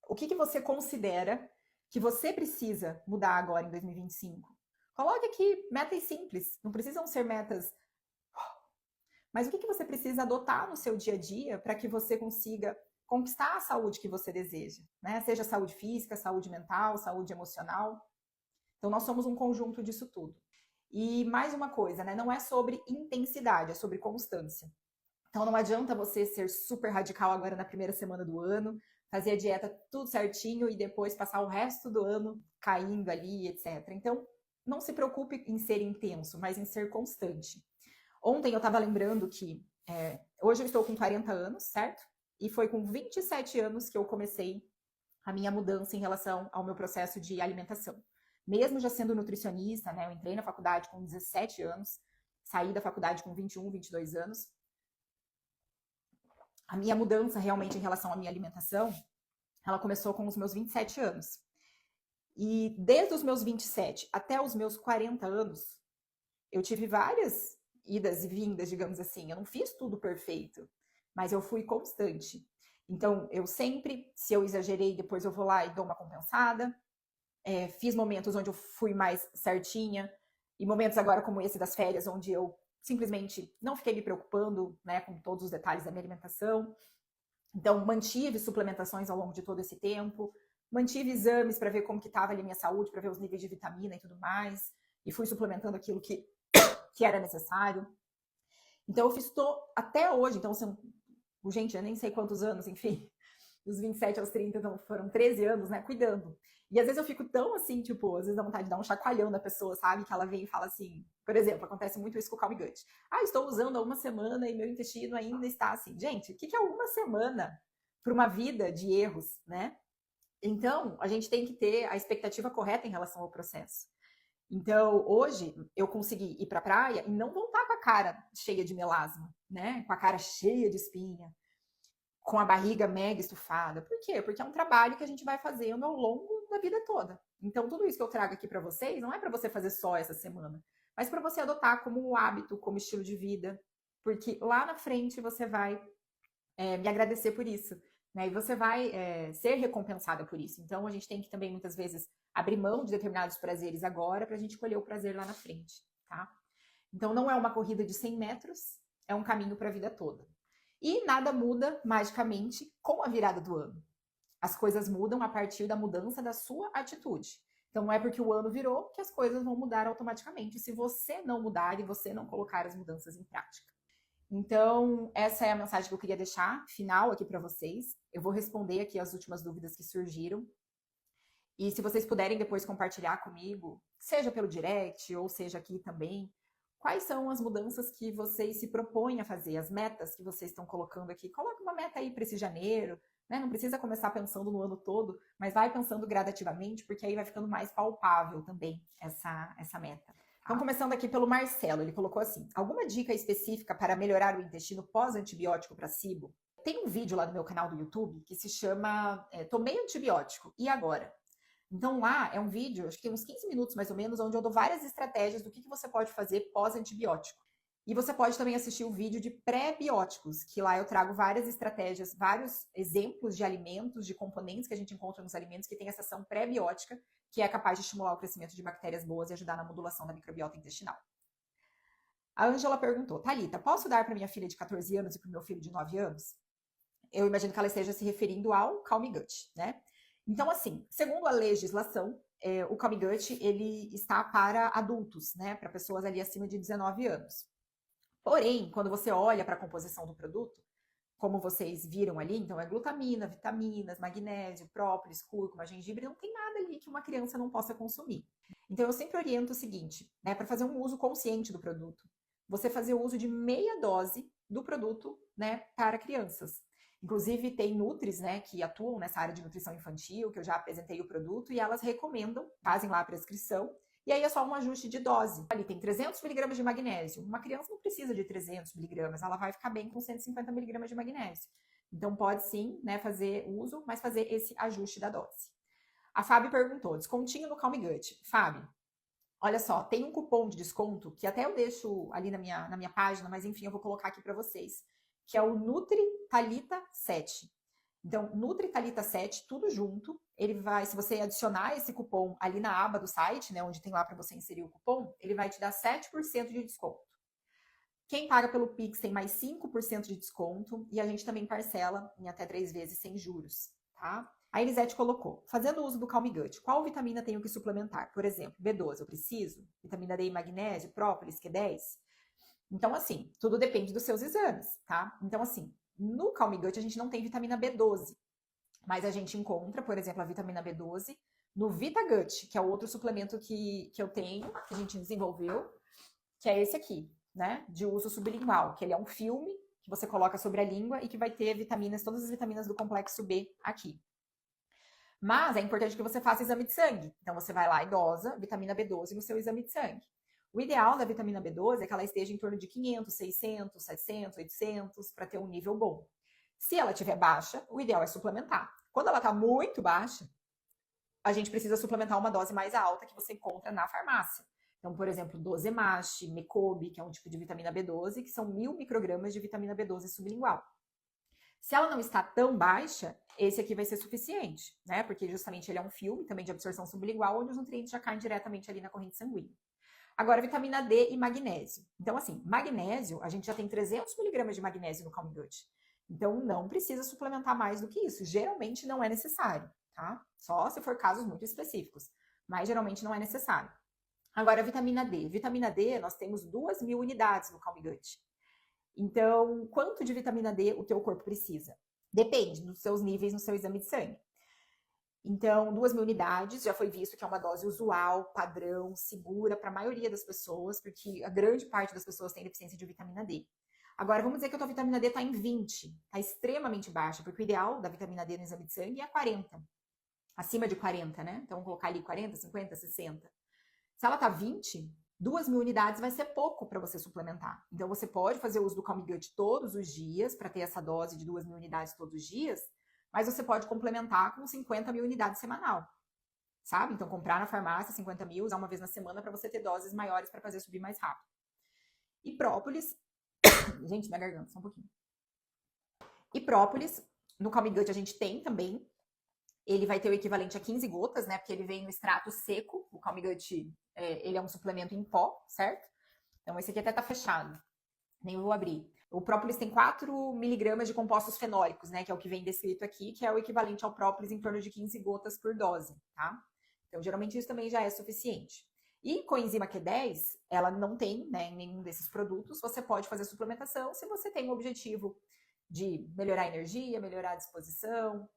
O que você considera que você precisa mudar agora em 2025? Coloque aqui metas simples, não precisam ser metas. Mas o que você precisa adotar no seu dia a dia para que você consiga conquistar a saúde que você deseja, né? Seja saúde física, saúde mental, saúde emocional. Então, nós somos um conjunto disso tudo. E mais uma coisa, né? Não é sobre intensidade, é sobre constância. Então, não adianta você ser super radical agora na primeira semana do ano, fazer a dieta tudo certinho e depois passar o resto do ano caindo ali, etc. Então, não se preocupe em ser intenso, mas em ser constante. Ontem eu estava lembrando que hoje eu estou com 40 anos, certo? E foi com 27 anos que eu comecei a minha mudança em relação ao meu processo de alimentação. Mesmo já sendo nutricionista, né? Eu entrei na faculdade com 17 anos, saí da faculdade com 21, 22 anos. A minha mudança realmente em relação à minha alimentação, ela começou com os meus 27 anos. E desde os meus 27 até os meus 40 anos, eu tive várias idas e vindas, digamos assim. Eu não fiz tudo perfeito, mas eu fui constante. Então, eu sempre, se eu exagerei, depois eu vou lá e dou uma compensada. Fiz momentos onde eu fui mais certinha, e momentos agora como esse das férias, onde eu simplesmente não fiquei me preocupando, né, com todos os detalhes da minha alimentação. Então, mantive suplementações ao longo de todo esse tempo, mantive exames para ver como que estava ali a minha saúde, para ver os níveis de vitamina e tudo mais, e fui suplementando aquilo que era necessário. Então, eu fiz até hoje, então, gente, eu nem sei quantos anos, enfim, dos 27 aos 30, então foram 13 anos, né, cuidando. E às vezes eu fico tão assim, tipo, às vezes dá vontade de dar um chacoalhão na pessoa, sabe? Que ela vem e fala assim, por exemplo, acontece muito isso com o Calm Gut. Estou usando há uma semana e meu intestino ainda está assim. Gente, o que é uma semana? para uma vida de erros, né? Então, a gente tem que ter a expectativa correta em relação ao processo. Então, hoje, eu consegui ir para a praia e não voltar com a cara cheia de melasma, né? Com a cara cheia de espinha, com a barriga mega estufada. Por quê? Porque é um trabalho que a gente vai fazendo ao longo da vida toda. Então, tudo isso que eu trago aqui para vocês não é para você fazer só essa semana, mas para você adotar como hábito, como estilo de vida, porque lá na frente você vai me agradecer por isso, né? E você vai ser recompensada por isso. Então, a gente tem que também, muitas vezes, abrir mão de determinados prazeres agora para a gente colher o prazer lá na frente, tá? Então, não é uma corrida de 100 metros, é um caminho para a vida toda. E nada muda magicamente com a virada do ano. As coisas mudam a partir da mudança da sua atitude. Então, não é porque o ano virou que as coisas vão mudar automaticamente se você não mudar e você não colocar as mudanças em prática. Então, essa é a mensagem que eu queria deixar, final aqui para vocês. Eu vou responder aqui as últimas dúvidas que surgiram. E se vocês puderem depois compartilhar comigo, seja pelo direct ou seja aqui também, quais são as mudanças que vocês se propõem a fazer, as metas que vocês estão colocando aqui. Coloca uma meta aí para esse janeiro, né? Não precisa começar pensando no ano todo, mas vai pensando gradativamente, porque aí vai ficando mais palpável também essa meta. Então, começando aqui pelo Marcelo, ele colocou assim: alguma dica específica para melhorar o intestino pós-antibiótico para SIBO? Tem um vídeo lá no meu canal do YouTube que se chama Tomei Antibiótico, e agora? Então lá é um vídeo, acho que tem uns 15 minutos mais ou menos, onde eu dou várias estratégias do que você pode fazer pós-antibiótico. E você pode também assistir o vídeo de pré-bióticos, que lá eu trago várias estratégias, vários exemplos de alimentos, de componentes que a gente encontra nos alimentos que tem essa ação pré-biótica, que é capaz de estimular o crescimento de bactérias boas e ajudar na modulação da microbiota intestinal. A Ângela perguntou: Thalita, posso dar para minha filha de 14 anos e para o meu filho de 9 anos? Eu imagino que ela esteja se referindo ao Calm Gut, né? Então, assim, segundo a legislação, o Calm Gut, ele está para adultos, né? Para pessoas ali acima de 19 anos. Porém, quando você olha para a composição do produto, como vocês viram ali, então é glutamina, vitaminas, magnésio, própolis, cúrcuma, gengibre, não tem nada ali que uma criança não possa consumir. Então, eu sempre oriento o seguinte, né? Para fazer um uso consciente do produto, você fazer o uso de meia dose do produto, né? Para crianças. Inclusive, tem nutris, né, que atuam nessa área de nutrição infantil, que eu já apresentei o produto, e elas recomendam, fazem lá a prescrição, e aí é só um ajuste de dose. Ali tem 300 miligramas de magnésio. Uma criança não precisa de 300 miligramas, ela vai ficar bem com 150 miligramas de magnésio. Então, pode sim, né, fazer uso, mas fazer esse ajuste da dose. A Fábio perguntou, descontinho no Calm Gut. Fábio, olha só, tem um cupom de desconto, que até eu deixo ali na minha página, mas enfim, eu vou colocar aqui para vocês, que é o Nutri Thalita 7. Então, Nutri Thalita 7, tudo junto. Ele vai, se você adicionar esse cupom ali na aba do site, né, onde tem lá para você inserir o cupom, ele vai te dar 7% de desconto. Quem paga pelo Pix tem mais 5% de desconto e a gente também parcela em até 3 vezes sem juros, tá? A Elisete colocou, fazendo uso do Calm Gut, qual vitamina tenho que suplementar? Por exemplo, B12, eu preciso? Vitamina D e magnésio, própolis, Q10? Então, assim, tudo depende dos seus exames, tá? Então, assim, no Calm Gut a gente não tem vitamina B12, mas a gente encontra, por exemplo, a vitamina B12 no VitaGut, que é o outro suplemento que eu tenho, que a gente desenvolveu, que é esse aqui, né? De uso sublingual, que ele é um filme que você coloca sobre a língua e que vai ter vitaminas, todas as vitaminas do complexo B aqui. Mas é importante que você faça exame de sangue. Então, você vai lá e dosa vitamina B12 no seu exame de sangue. O ideal da vitamina B12 é que ela esteja em torno de 500, 600, 700, 800 para ter um nível bom. Se ela estiver baixa, o ideal é suplementar. Quando ela está muito baixa, a gente precisa suplementar uma dose mais alta que você encontra na farmácia. Então, por exemplo, Dosemax, Mecobi, que é um tipo de vitamina B12, que são 1000 microgramas de vitamina B12 sublingual. Se ela não está tão baixa, esse aqui vai ser suficiente, né? Porque justamente ele é um filme também de absorção sublingual, onde os nutrientes já caem diretamente ali na corrente sanguínea. Agora, vitamina D e magnésio. Então, assim, magnésio, a gente já tem 300 miligramas de magnésio no Calm Gut. Então, não precisa suplementar mais do que isso. Geralmente não é necessário, tá? Só se for casos muito específicos. Mas geralmente não é necessário. Agora, vitamina D. Vitamina D, nós temos 2.000 unidades no Calm Gut. Então, quanto de vitamina D o teu corpo precisa? Depende dos seus níveis no seu exame de sangue. Então, 2.000 unidades, já foi visto que é uma dose usual, padrão, segura para a maioria das pessoas, porque a grande parte das pessoas tem deficiência de vitamina D. Agora, vamos dizer que a tua vitamina D está em 20, está extremamente baixa, porque o ideal da vitamina D no exame de sangue é 40, acima de 40, né? Então, vamos colocar ali 40, 50, 60. Se ela está 20, 2.000 unidades vai ser pouco para você suplementar. Então, você pode fazer uso do Calm Gut todos os dias, para ter essa dose de 2.000 unidades todos os dias, mas você pode complementar com 50.000 unidades semanal, sabe? Então, comprar na farmácia 50.000, usar uma vez na semana para você ter doses maiores para fazer subir mais rápido. E própolis, gente, minha garganta, só um pouquinho. E própolis, no Calm Gut a gente tem também. Ele vai ter o equivalente a 15 gotas, né? Porque ele vem no extrato seco. O Calm Gut, ele é um suplemento em pó, certo? Então, esse aqui até tá fechado. Nem vou abrir. O própolis tem 4 miligramas de compostos fenólicos, né? Que é o que vem descrito aqui, que é o equivalente ao própolis em torno de 15 gotas por dose, tá? Então, geralmente isso também já é suficiente. E coenzima Q10, ela não tem, né, em nenhum desses produtos. Você pode fazer suplementação se você tem o objetivo de melhorar a energia, melhorar a disposição,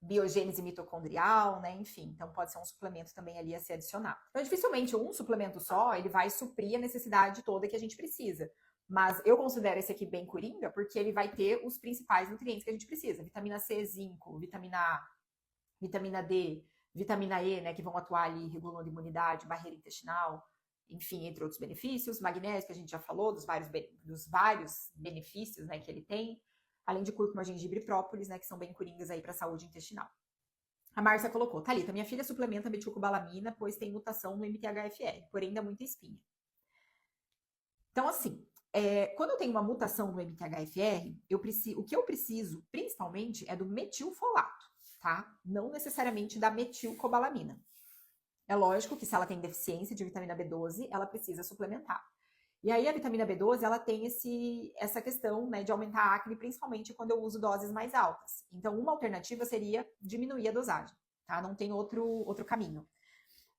biogênese mitocondrial, né? Enfim, então pode ser um suplemento também ali a ser adicionado. Então, dificilmente um suplemento só, ele vai suprir a necessidade toda que a gente precisa. Mas eu considero esse aqui bem coringa, porque ele vai ter os principais nutrientes que a gente precisa. Vitamina C, zinco, vitamina A, vitamina D, vitamina E, né? Que vão atuar ali regulando a imunidade, barreira intestinal, enfim, entre outros benefícios. Magnésio, que a gente já falou, dos vários benefícios, né, que ele tem. Além de cúrcuma, gengibre e própolis, né, que são bem coringas aí para a saúde intestinal. A Márcia colocou: Thalita, minha filha suplementa metilcobalamina, pois tem mutação no MTHFR, porém dá muita espinha. Então, assim, quando eu tenho uma mutação no MTHFR, o que eu preciso, principalmente, é do metilfolato, tá? Não necessariamente da metilcobalamina. É lógico que se ela tem deficiência de vitamina B12, ela precisa suplementar. E aí a vitamina B12, ela tem essa questão, né, de aumentar a acne, principalmente quando eu uso doses mais altas. Então, uma alternativa seria diminuir a dosagem, tá? Não tem outro caminho.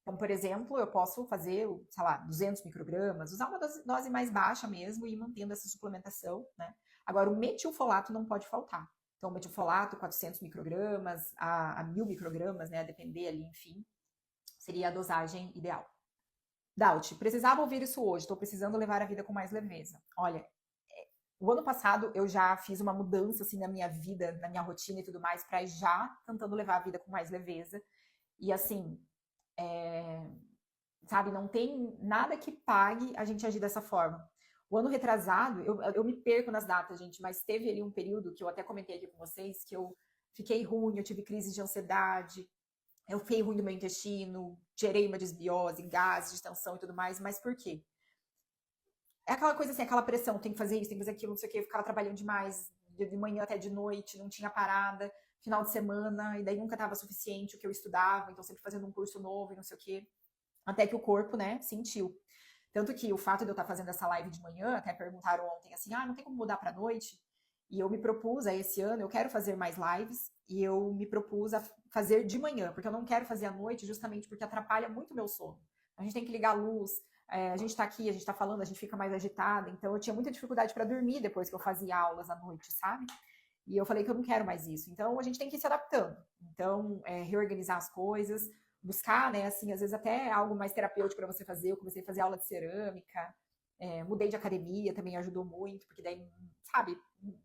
Então, por exemplo, eu posso fazer, sei lá, 200 microgramas, usar uma dose mais baixa mesmo e ir mantendo essa suplementação, né? Agora, o metilfolato não pode faltar. Então, o metilfolato, 400 microgramas a 1.000 microgramas, né, a depender ali, enfim, seria a dosagem ideal. Daut, precisava ouvir isso hoje, estou precisando levar a vida com mais leveza. Olha, o ano passado eu já fiz uma mudança assim na minha vida, na minha rotina e tudo mais, para já tentando levar a vida com mais leveza. E assim, sabe, não tem nada que pague a gente agir dessa forma. O ano retrasado, eu me perco nas datas, gente, mas teve ali um período que eu até comentei aqui com vocês, que eu fiquei ruim, eu tive crise de ansiedade, eu fiquei ruim do meu intestino, gerei uma desbiose, gases, distensão e tudo mais, mas por quê? É aquela coisa assim, aquela pressão, tem que fazer isso, tem que fazer aquilo, não sei o quê, eu ficava trabalhando demais, de manhã até de noite, não tinha parada, final de semana, e daí nunca estava suficiente o que eu estudava, então sempre fazendo um curso novo e não sei o quê, até que o corpo, né, sentiu. Tanto que o fato de eu estar fazendo essa live de manhã, até perguntaram ontem assim, não tem como mudar para noite? E eu me propus esse ano, eu quero fazer mais lives, e eu me propus a fazer de manhã, porque eu não quero fazer à noite, justamente porque atrapalha muito o meu sono. A gente tem que ligar a luz, a gente tá aqui, a gente tá falando, a gente fica mais agitada, então eu tinha muita dificuldade para dormir depois que eu fazia aulas à noite, sabe? E eu falei que eu não quero mais isso. Então a gente tem que ir se adaptando. Então, reorganizar as coisas, buscar, né, assim, às vezes até algo mais terapêutico para você fazer. Eu comecei a fazer aula de cerâmica, mudei de academia, também ajudou muito, porque daí, sabe,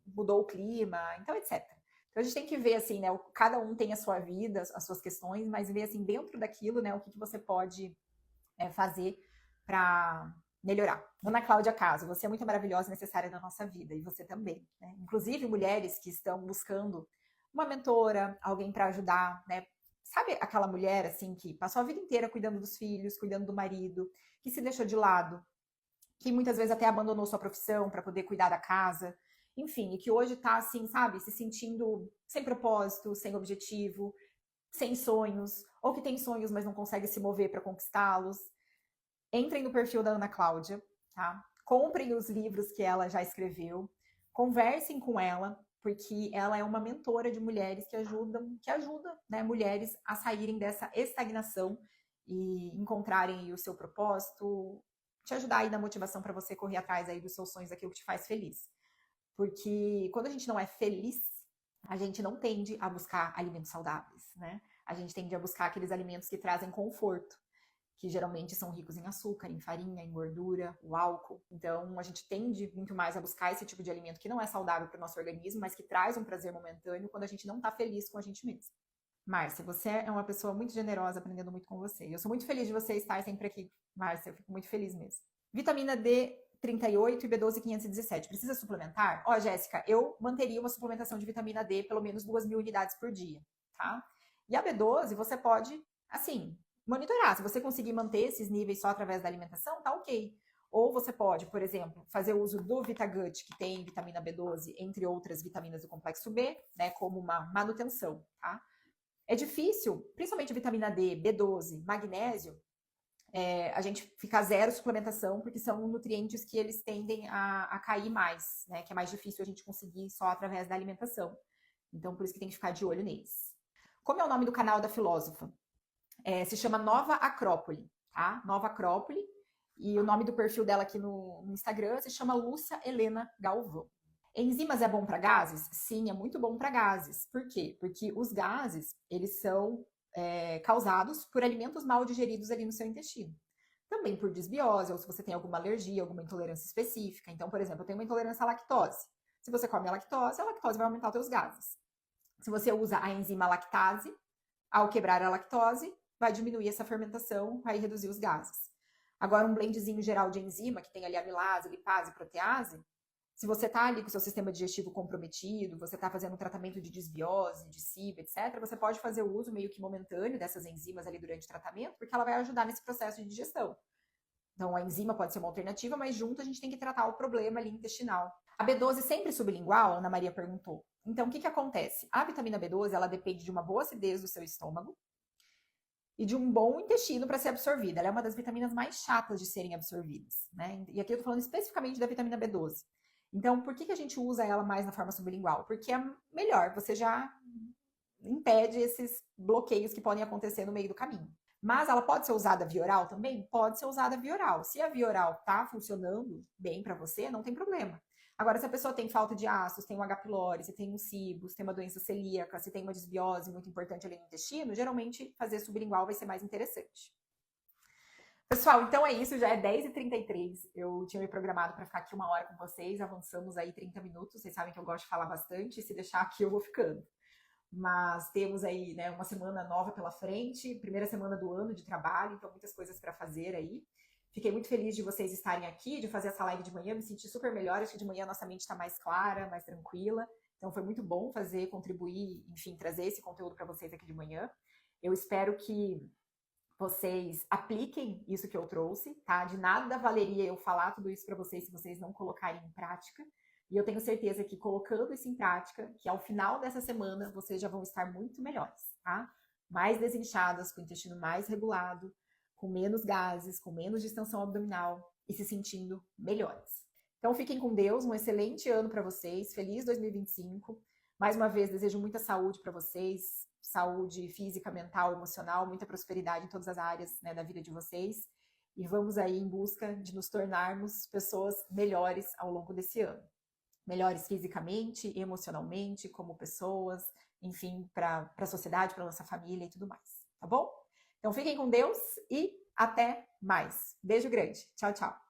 mudou o clima, então, etc. Então a gente tem que ver, assim, né, cada um tem a sua vida, as suas questões, mas ver, assim, dentro daquilo, né, o que você pode fazer para melhorar. Ana Cláudia Caso, você é muito maravilhosa e necessária na nossa vida, e você também, né? Inclusive mulheres que estão buscando uma mentora, alguém para ajudar, né? Sabe aquela mulher, assim, que passou a vida inteira cuidando dos filhos, cuidando do marido, que se deixou de lado, que muitas vezes até abandonou sua profissão para poder cuidar da casa, enfim, e que hoje tá, assim, sabe, se sentindo sem propósito, sem objetivo, sem sonhos, ou que tem sonhos, mas não consegue se mover para conquistá-los. Entrem no perfil da Ana Cláudia, tá? Comprem os livros que ela já escreveu, conversem com ela, porque ela é uma mentora de mulheres que ajuda, né, mulheres a saírem dessa estagnação e encontrarem o seu propósito, te ajudar aí na motivação para você correr atrás aí dos seus sonhos, daquilo que te faz feliz. Porque quando a gente não é feliz, a gente não tende a buscar alimentos saudáveis, né? A gente tende a buscar aqueles alimentos que trazem conforto. que geralmente são ricos em açúcar, em farinha, em gordura, o álcool. Então, a gente tende muito mais a buscar esse tipo de alimento que não é saudável para o nosso organismo, mas que traz um prazer momentâneo quando a gente não está feliz com a gente mesmo. Márcia, você é uma pessoa muito generosa, aprendendo muito com você. Eu sou muito feliz de você estar sempre aqui, Márcia, eu fico muito feliz mesmo. Vitamina D38 e B12 517. Precisa suplementar? Ó, Jéssica, eu manteria uma suplementação de vitamina D pelo menos 2.000 unidades por dia, tá? E a B12 você pode, assim, monitorar. Se você conseguir manter esses níveis só através da alimentação, tá ok. Ou você pode, por exemplo, fazer uso do VitaGut, que tem vitamina B12, entre outras vitaminas do complexo B, né, como uma manutenção, tá? É difícil, principalmente vitamina D, B12, magnésio, a gente ficar zero suplementação, porque são nutrientes que eles tendem a cair mais, né? Que é mais difícil a gente conseguir só através da alimentação. Então, por isso que tem que ficar de olho neles. Como é o nome do canal da filósofa? Se chama Nova Acrópole, tá? Nova Acrópole. E o nome do perfil dela aqui no Instagram se chama Lúcia Helena Galvão. Enzimas é bom para gases? Sim, é muito bom para gases. Por quê? Porque os gases, eles são causados por alimentos mal digeridos ali no seu intestino. Também por desbiose, ou se você tem alguma alergia, alguma intolerância específica. Então, por exemplo, eu tenho uma intolerância à lactose. Se você come a lactose vai aumentar os seus gases. Se você usa a enzima lactase, ao quebrar a lactose, vai diminuir essa fermentação, vai reduzir os gases. Agora, um blendzinho geral de enzima, que tem ali amilase, lipase, protease, se você está ali com o seu sistema digestivo comprometido, você está fazendo um tratamento de desbiose, de SIBO, etc., você pode fazer o uso meio que momentâneo dessas enzimas ali durante o tratamento, porque ela vai ajudar nesse processo de digestão. Então, a enzima pode ser uma alternativa, mas junto a gente tem que tratar o problema ali intestinal. A B12 sempre sublingual? Ana Maria perguntou. Então, o que acontece? A vitamina B12, ela depende de uma boa acidez do seu estômago e de um bom intestino para ser absorvida. Ela é uma das vitaminas mais chatas de serem absorvidas, né? E aqui eu tô falando especificamente da vitamina B12. Então, por que a gente usa ela mais na forma sublingual? Porque é melhor, você já impede esses bloqueios que podem acontecer no meio do caminho. Mas ela pode ser usada via oral também? Pode ser usada via oral. Se a via oral tá funcionando bem para você, não tem problema. Agora, se a pessoa tem falta de ácidos, tem um H. pylori, se tem um SIBO, se tem uma doença celíaca, se tem uma desbiose muito importante ali no intestino, geralmente fazer sublingual vai ser mais interessante. Pessoal, então é isso, já é 10h33. Eu tinha me programado para ficar aqui 1 hora com vocês, avançamos aí 30 minutos. Vocês sabem que eu gosto de falar bastante, e se deixar aqui eu vou ficando. Mas temos aí, né, uma semana nova pela frente, primeira semana do ano de trabalho, então muitas coisas para fazer aí. Fiquei muito feliz de vocês estarem aqui, de fazer essa live de manhã, me senti super melhor, acho que de manhã a nossa mente está mais clara, mais tranquila. Então foi muito bom fazer, contribuir, enfim, trazer esse conteúdo para vocês aqui de manhã. Eu espero que vocês apliquem isso que eu trouxe, tá? De nada valeria eu falar tudo isso para vocês se vocês não colocarem em prática. E eu tenho certeza que colocando isso em prática, que ao final dessa semana vocês já vão estar muito melhores, tá? Mais desinchadas, com o intestino mais regulado, com menos gases, com menos distensão abdominal e se sentindo melhores. Então fiquem com Deus, um excelente ano para vocês, feliz 2025. Mais uma vez desejo muita saúde para vocês, saúde física, mental, emocional, muita prosperidade em todas as áreas, né, da vida de vocês. E vamos aí em busca de nos tornarmos pessoas melhores ao longo desse ano. Melhores fisicamente, emocionalmente, como pessoas, enfim, para a sociedade, para nossa família e tudo mais, tá bom? Então fiquem com Deus e até mais. Beijo grande. Tchau, tchau.